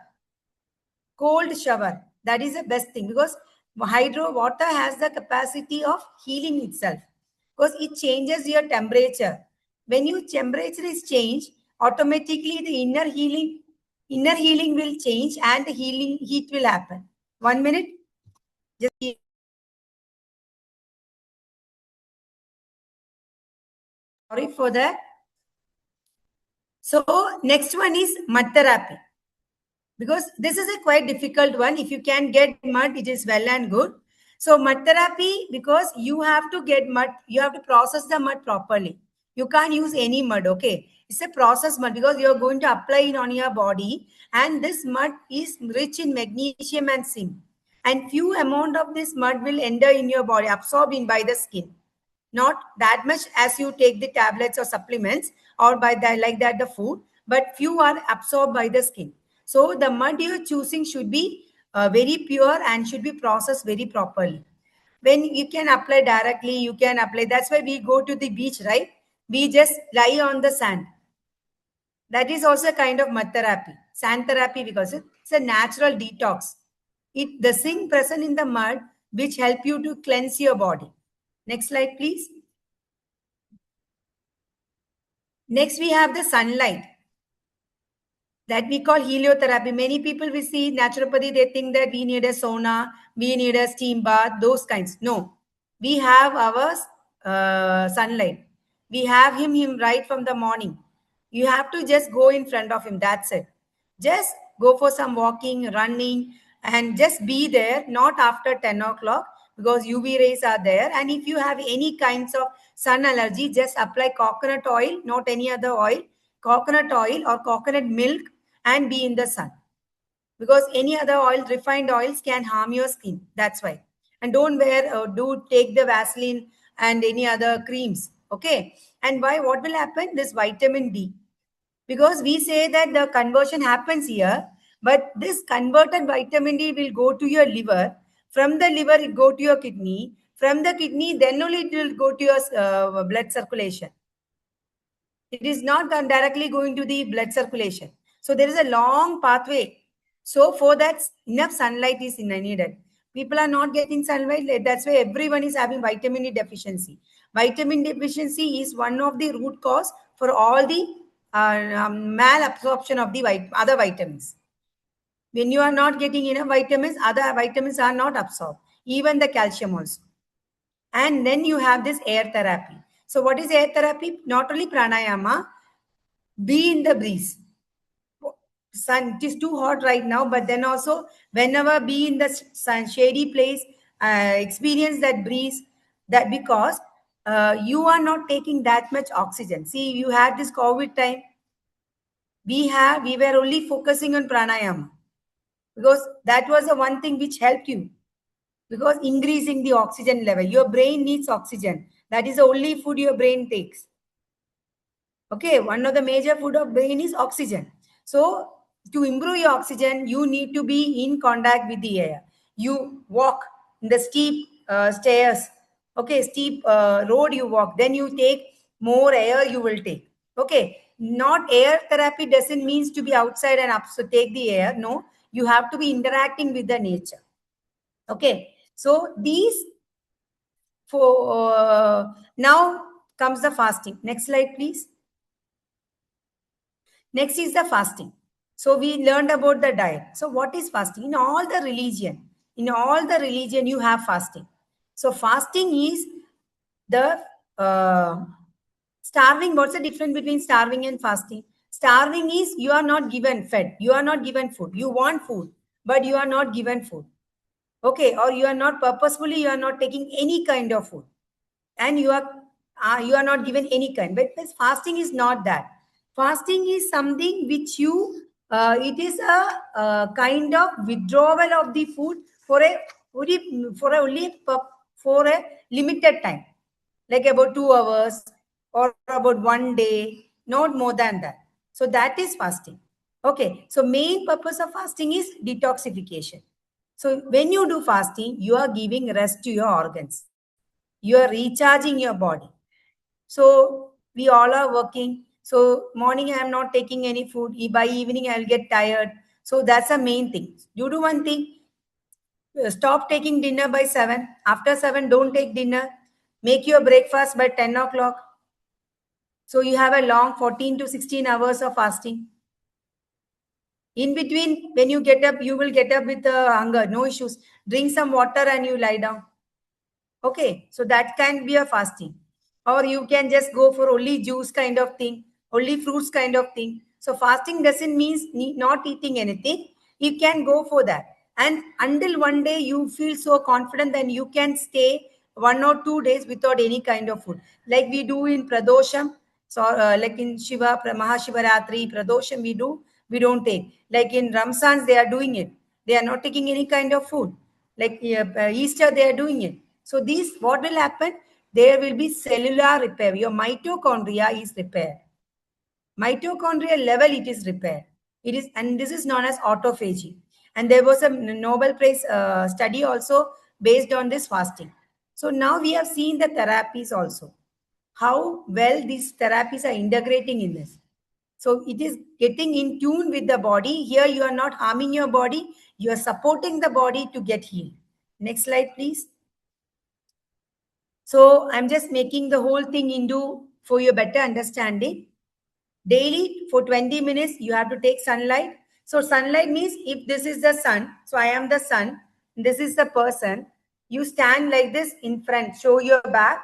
Cold shower. That is the best thing, because hydro water has the capacity of healing itself, because it changes your temperature. When your temperature is changed, automatically the inner healing will change and the heat will happen. 1 minute. Just sorry for that. So next one is mud therapy, because this is a quite difficult one. If you can get mud, it is well and good. So mud therapy, because you have to get mud, you have to process the mud properly. You can't use any mud, okay? It's a processed mud, because you're going to apply it on your body, and this mud is rich in magnesium and zinc. And few amount of this mud will enter in your body, absorbed in by the skin. Not that much as you take the tablets or supplements or by that like that the food, but few are absorbed by the skin. So the mud you're choosing should be very pure and should be processed very properly. When you can apply directly, you can apply. That's why we go to the beach, right? We just lie on the sand. That is also a kind of mud therapy, sand therapy, because it's a natural detox. The zinc present in the mud which help you to cleanse your body. Next slide, please. Next, we have the sunlight that we call heliotherapy. Many people we see naturopathy, they think that we need a sauna, we need a steam bath, those kinds. No, we have our sunlight. We have him right from the morning. You have to just go in front of him. That's it. Just go for some walking, running, and just be there, not after 10 o'clock, because UV rays are there. And if you have any kinds of sun allergy, just apply coconut oil, not any other oil, coconut oil or coconut milk, and be in the sun. Because any other oil, refined oils, can harm your skin. That's why. And don't take the Vaseline and any other creams. Okay. And why? What will happen? This vitamin D. Because we say that the conversion happens here, but this converted vitamin D will go to your liver. From the liver, it go to your kidney. From the kidney, then only it will go to your blood circulation. It is not directly going to the blood circulation. So there is a long pathway. So for that, enough sunlight is needed. People are not getting sunlight. That's why everyone is having vitamin D deficiency. Vitamin deficiency is one of the root cause for all the malabsorption of the other vitamins. When you are not getting enough vitamins, other vitamins are not absorbed. Even the calcium also. And then you have this air therapy. So what is air therapy? Not only pranayama, be in the breeze. Sun, it is too hot right now, but then also whenever be in the sun, shady place, experience that breeze, that because you are not taking that much oxygen. See, you had this COVID time. We were only focusing on pranayama. because that was the one thing which helped you, because increasing the oxygen level. Your brain needs oxygen. That is the only food your brain takes. Okay, one of the major food of brain is oxygen. So to improve your oxygen, you need to be in contact with the air. You walk in the steep stairs, okay, steep road you walk, then you take more air you will take. Okay, not air therapy doesn't means to be outside and up, so take the air. No, you have to be interacting with the nature. Okay, so these for now comes the fasting. Next slide, please. Next is the fasting. So we learned about the diet. So what is fasting? In all the religion, you have fasting. So fasting is the starving. What's the difference between starving and fasting? Starving is you are not given fed. You are not given food. You want food, but you are not given food. Okay, or you are not purposefully, you are not taking any kind of food, and you are not given any kind. But fasting is not that. Fasting is something which you it is a kind of withdrawal of the food for a for a limited time, like about 2 hours or about 1 day, not more than that. So that is fasting. Okay, so main purpose of fasting is detoxification. So when you do fasting, you are giving rest to your organs. You are recharging your body. So we all are working. So morning I am not taking any food. By evening I will get tired. So that's the main thing. You do one thing. Stop taking dinner by 7. After 7, don't take dinner. Make your breakfast by 10 o'clock. So you have a long 14 to 16 hours of fasting. In between, when you get up, you will get up with hunger. No issues. Drink some water and you lie down. Okay, so that can be a fasting. Or you can just go for only juice kind of thing, only fruits kind of thing. So fasting doesn't mean not eating anything. You can go for that. And until one day you feel so confident, then you can stay 1 or 2 days without any kind of food. Like we do in Pradosham, so like in Shiva, Mahashivaratri, Pradosham we don't take. Like in Ramzans, they are doing it. They are not taking any kind of food. Like Easter, they are doing it. So these, what will happen? There will be cellular repair. Your mitochondria is repaired. Mitochondrial level, it is repaired. It is, and this is known as autophagy. And there was a Nobel Prize study also based on this fasting. So now we have seen the therapies also, how well these therapies are integrating in this. So it is getting in tune with the body. Here you are not harming your body. You are supporting the body to get healed. Next slide, please. So I'm just making the whole thing into for your better understanding. Daily for 20 minutes, you have to take sunlight. So sunlight means if this is the sun, so I am the sun, this is the person. You stand like this in front, show your back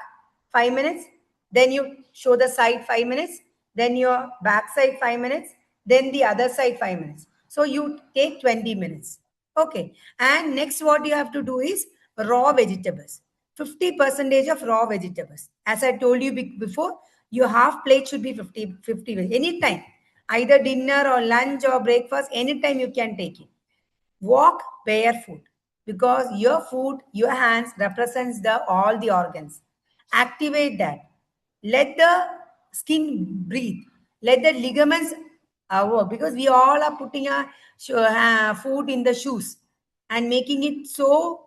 5 minutes, then you show the side 5 minutes, then your back side 5 minutes, then the other side 5 minutes. So you take 20 minutes. Okay. And next what you have to do is raw vegetables. 50% of raw vegetables. As I told you before, your half plate should be 50 anytime. Either dinner or lunch or breakfast, anytime you can take it. Walk barefoot, because your foot, your hands represents all the organs. Activate that. Let the skin breathe. Let the ligaments work, because we all are putting our foot in the shoes and making it so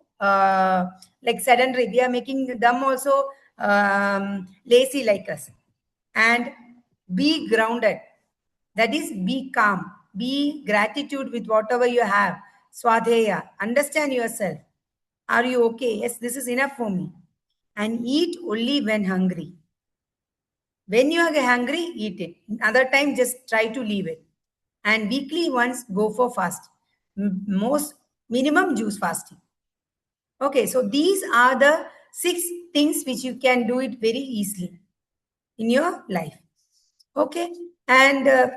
like sedentary. We are making them also lazy like us. And be grounded. That is, be calm. Be gratitude with whatever you have. Swadheya. Understand yourself. Are you okay? Yes, this is enough for me. And eat only when hungry. When you are hungry, eat it. Other time, just try to leave it. And weekly once, go for fast. Most minimum juice fasting. Okay, so these are the 6 things which you can do it very easily in your life. Okay, and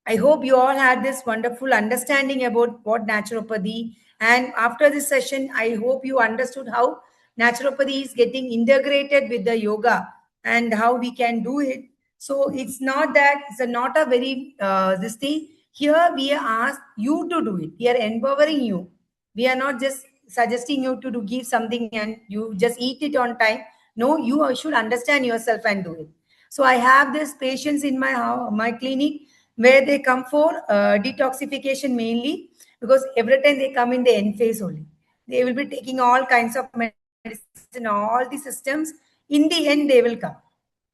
I hope you all had this wonderful understanding about what naturopathy. And after this session, I hope you understood how naturopathy is getting integrated with the yoga and how we can do it. So it's not that it's not a very this thing. Here we are asked you to do it. We are empowering you. We are not just suggesting you to give something and you just eat it on time. No, you should understand yourself and do it. So I have these patients in my clinic where they come for detoxification mainly, because every time they come in the end phase only. They will be taking all kinds of medicines in all the systems. In the end, they will come.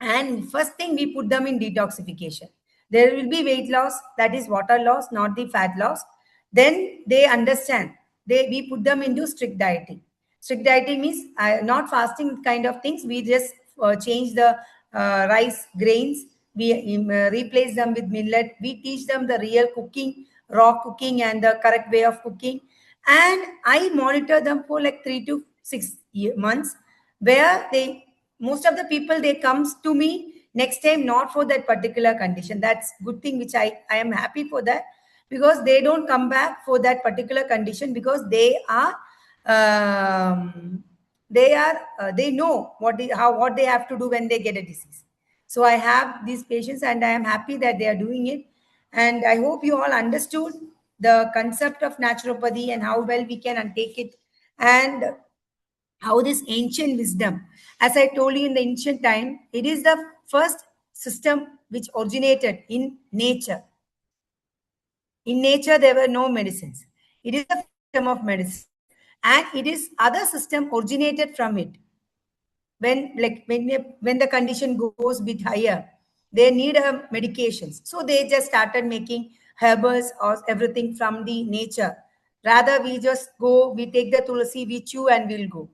And first thing, we put them in detoxification. There will be weight loss, that is water loss, not the fat loss. Then they understand. We put them into strict dieting. Strict dieting means not fasting kind of things. We just change the rice grains. We replace them with millet. We teach them the real cooking, raw cooking, and the correct way of cooking. And I monitor them for like 3 to 6 months, where they, most of the people, they comes to me next time not for that particular condition. That's good thing, which I am happy for that, because they don't come back for that particular condition, because they know what they have to do when they get a disease. So I have these patients and I am happy that they are doing it. And I hope you all understood the concept of naturopathy and how well we can untake it, and how this ancient wisdom, as I told you, in the ancient time, it is the first system which originated in nature. In nature, there were no medicines. It is the system of medicine, and it is other system originated from it. When the condition goes bit higher, they need medications. So they just started making herbals or everything from the nature. Rather, we just go, we take the tulsi, we chew, and we'll go.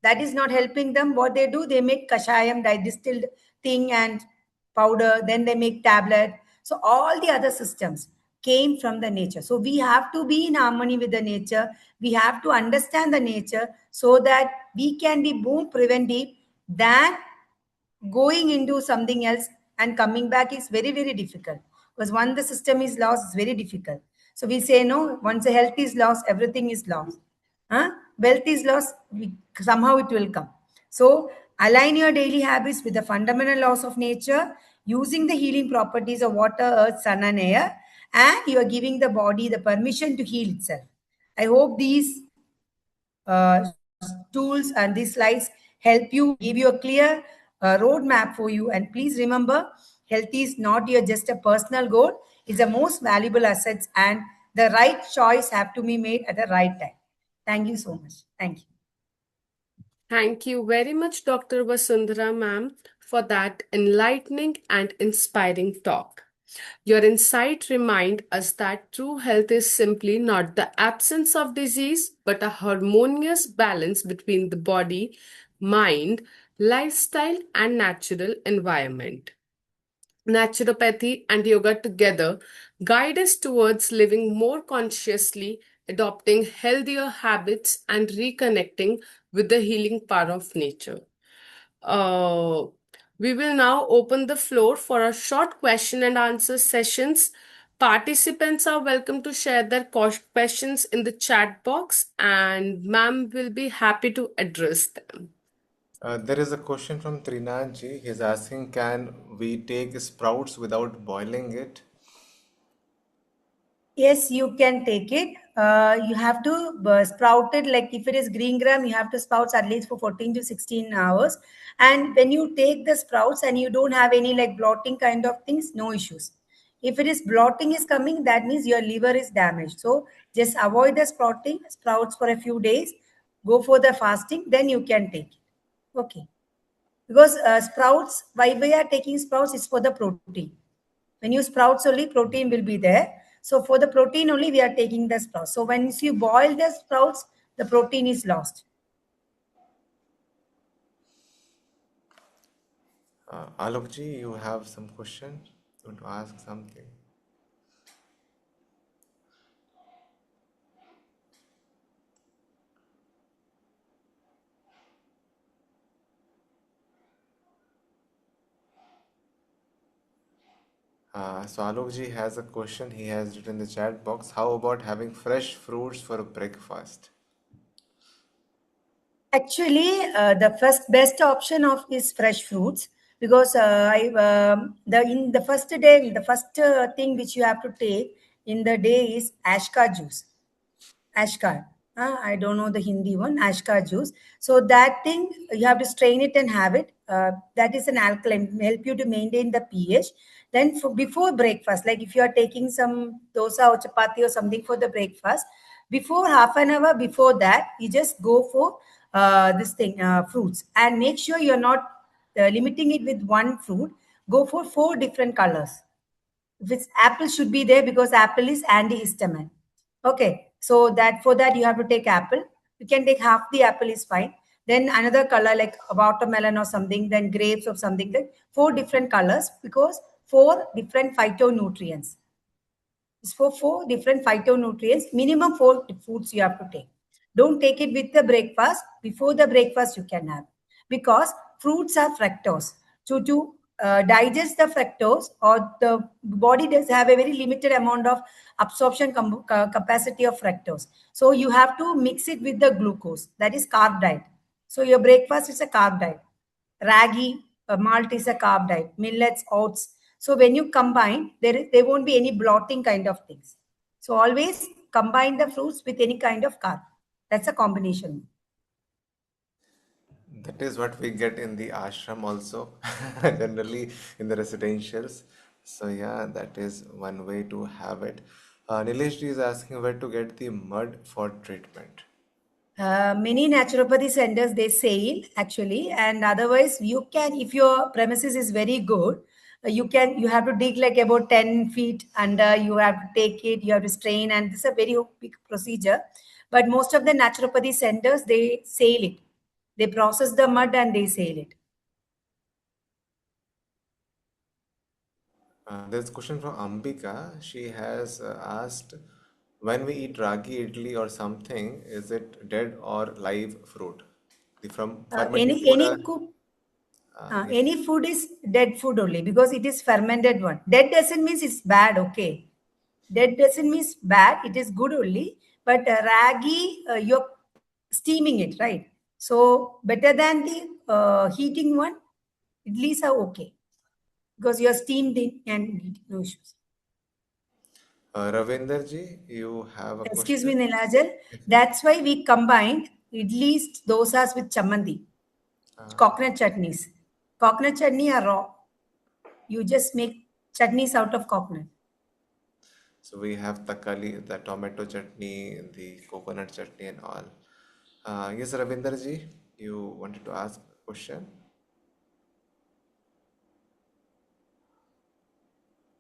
That is not helping them. What they do, they make kashayam, distilled thing, and powder. Then they make tablet. So all the other systems came from the nature. So we have to be in harmony with the nature. We have to understand the nature so that we can be more preventive than going into something else and coming back is very, very difficult. Because once the system is lost, it's very difficult. So we say, no, once the health is lost, everything is lost. Wealth is lost, somehow it will come. So align your daily habits with the fundamental laws of nature, using the healing properties of water, earth, sun, and air, and you are giving the body the permission to heal itself. I hope these uh, tools and these slides help you, give you a clear roadmap for you. And please remember, health is not your just a personal goal, it's the most valuable assets, and the right choice have to be made at the right time. Thank you so much. Thank you. Thank you very much, Dr. Vasundhara ma'am, for that enlightening and inspiring talk. Your insight remind us that true health is simply not the absence of disease, but a harmonious balance between the body, mind, lifestyle, and natural environment. Naturopathy and yoga together guide us towards living more consciously, adopting healthier habits, and reconnecting with the healing power of nature. Uh, we will now open the floor for a short question and answer sessions. Participants are welcome to share their questions in the chat box, and ma'am will be happy to address them. There is a question from Trinaji. He's asking, can we take sprouts without boiling it? Yes, you can take it. You have to sprout it. Like if it is green gram, you have to sprout at least for 14 to 16 hours. And when you take the sprouts and you don't have any like blotting kind of things, no issues. If it is blotting is coming, that means your liver is damaged. So just avoid the sprouts for a few days. Go for the fasting, then you can take it. Okay. Because sprouts, why we are taking sprouts is for the protein. When you sprouts only, protein will be there. So for the protein only, we are taking the sprouts. So once you boil the sprouts, the protein is lost. Alokji, you have some question? You want to ask something? So Alokji has a question. He has written in the chat box. How about having fresh fruits for breakfast? Actually, the first best option of is fresh fruits. because in the first day, the first thing which you have to take in the day is ashka juice. Ashka. I don't know the Hindi one, ashka juice. So that thing, you have to strain it and have it. That is an alkaline, help you to maintain the pH. Then before breakfast, like if you are taking some dosa or chapati or something for the breakfast, before half an hour before that, you just go for this thing, fruits. And make sure you're not limiting it with one fruit. Go for 4 different colors. If it's apple should be there because apple is antihistamine. Okay, so that for that you have to take apple. You can take half the apple is fine. Then another color like a watermelon or something, then grapes or something. Like 4 different colors because 4 different phytonutrients. It's for 4 different phytonutrients. Minimum 4 foods you have to take. Don't take it with the breakfast. Before the breakfast you can have, because fruits are fructose. So to digest the fructose, or the body does have a very limited amount of absorption capacity of fructose. So you have to mix it with the glucose. That is carb diet. So your breakfast is a carb diet. Ragi, malt is a carb diet. Millets, oats. So when you combine, there won't be any blotting kind of things. So always combine the fruits with any kind of carb. That's a combination. That is what we get in the ashram also, generally in the residentials. So yeah, that is one way to have it. Nilesh ji is asking where to get the mud for treatment. Many naturopathy centers they sell actually, and otherwise you can, if your premises is very good, you have to dig like about 10 feet under. You have to take it, you have to strain, and this is a very big procedure. But most of the naturopathy centers they sell it. They process the mud and they sell it. There's a question from Ambika. She has asked, when we eat ragi idli or something, is it dead or live fruit? The from fermenting Any food. Yes. any food is dead food only because it is fermented one. Dead doesn't mean it's bad. Okay, dead doesn't mean bad. It is good only. But ragi, you're steaming it, right? So better than the heating one. Idlis are okay because you're steamed in and no issues. Ravinder ji, you have a Excuse me, question? Nilachal. Yes, yes. That's why we combined idlis, dosas with chamandi, coconut chutneys. Coconut chutney are raw. You just make chutneys out of coconut. So we have takali, the tomato chutney, the coconut chutney and all. Yes, Ravinder ji, you wanted to ask a question?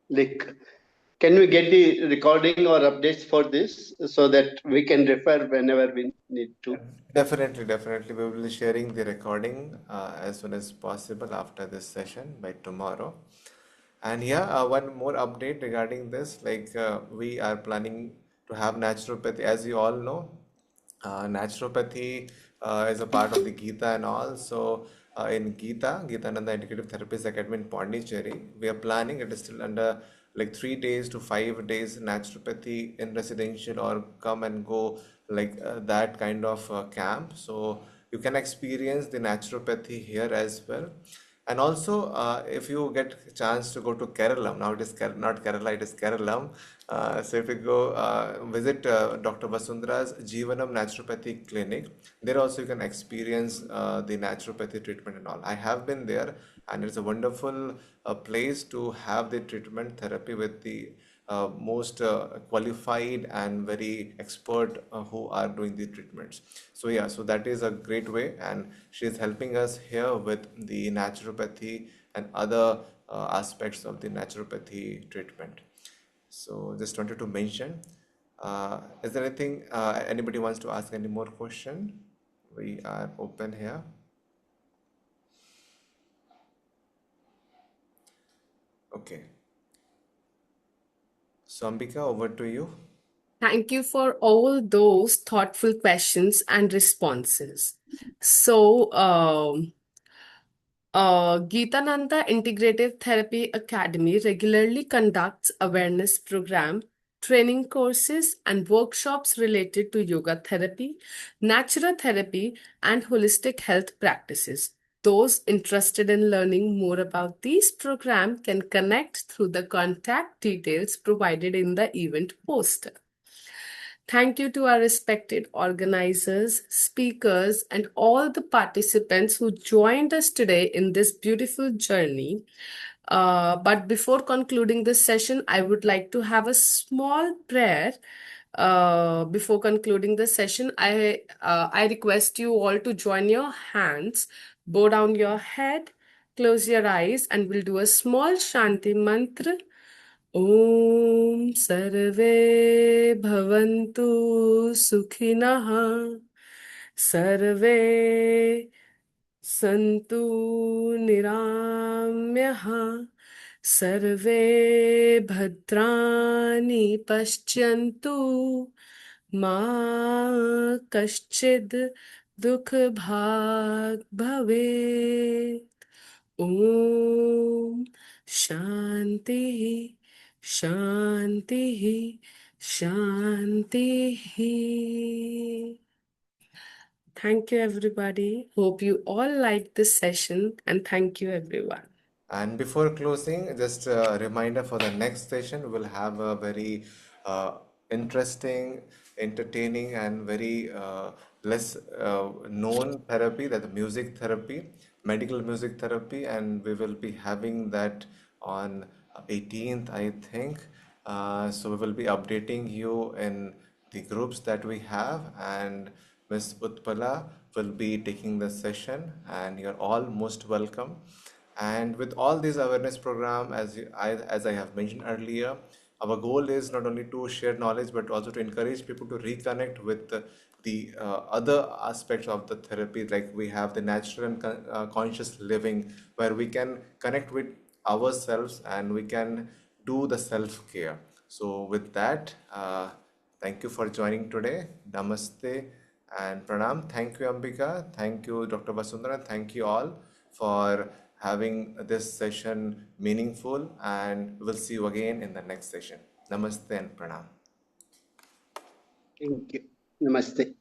Like, can we get the recording or updates for this so that we can refer whenever we need to? Definitely, definitely. We will be sharing the recording as soon as possible after this session by tomorrow. And yeah, one more update regarding this. Like we are planning to have naturopathy, as you all know. Naturopathy is a part of the GITA and all. So in GITA, Gitananda Integrative Therapies Academy in Pondicherry, we are planning. It is still under like 3 days to 5 days naturopathy in residential or come and go, like that kind of camp. So you can experience the naturopathy here as well. And also, if you get a chance to go to Kerala, now it is not Kerala, it is Kerala. So if you go visit Dr. Vasundhara's Jeevanam Naturopathy Clinic, there also you can experience the naturopathy treatment and all. I have been there, and it's a wonderful place to have the treatment therapy with the most qualified and very expert who are doing the treatments. So yeah, so that is a great way, and she is helping us here with the naturopathy and other aspects of the naturopathy treatment. So just wanted to mention, is there anything anybody wants to ask any more question? We are open here. Okay. So Ambika, over to you. Thank you for all those thoughtful questions and responses. So, Gitananda Integrative Therapy Academy regularly conducts awareness program, training courses, and workshops related to yoga therapy, natural therapy, and holistic health practices. Those interested in learning more about these programs can connect through the contact details provided in the event poster. Thank you to our respected organizers, speakers, and all the participants who joined us today in this beautiful journey. But before concluding this session, I would like to have a small prayer. Before concluding the session, I request you all to join your hands, bow down your head, close your eyes, and we'll do a small Shanti mantra. ॐ सर्वे भवन्तु सुखिनः सर्वे सन्तु निराम्यः सर्वे भद्राणि पश्यन्तु मा कश्चिद् दुःखभाग् भवेत् ॐ शान्तिः शान्तिः शान्तिः. Thank you, everybody. Hope you all liked this session, and thank you, everyone. And before closing, just a reminder for the next session, we'll have a very interesting, entertaining, and very less known therapy, that the music therapy, medical music therapy, and we will be having that on 18th, I think. So we will be updating you in the groups that we have, and Ms. Utpala will be taking the session, and you're all most welcome. And with all these awareness program, as I have mentioned earlier, our goal is not only to share knowledge, but also to encourage people to reconnect with the other aspects of the therapy. Like we have the natural and conscious living, where we can connect with ourselves and we can do the self-care. So with that, thank you for joining today. Namaste and pranam. Thank you, Ambika. Thank you, Dr. Vasundhara. Thank you all for having this session meaningful, and we'll see you again in the next session. Namaste and pranam. Thank you. Namaste.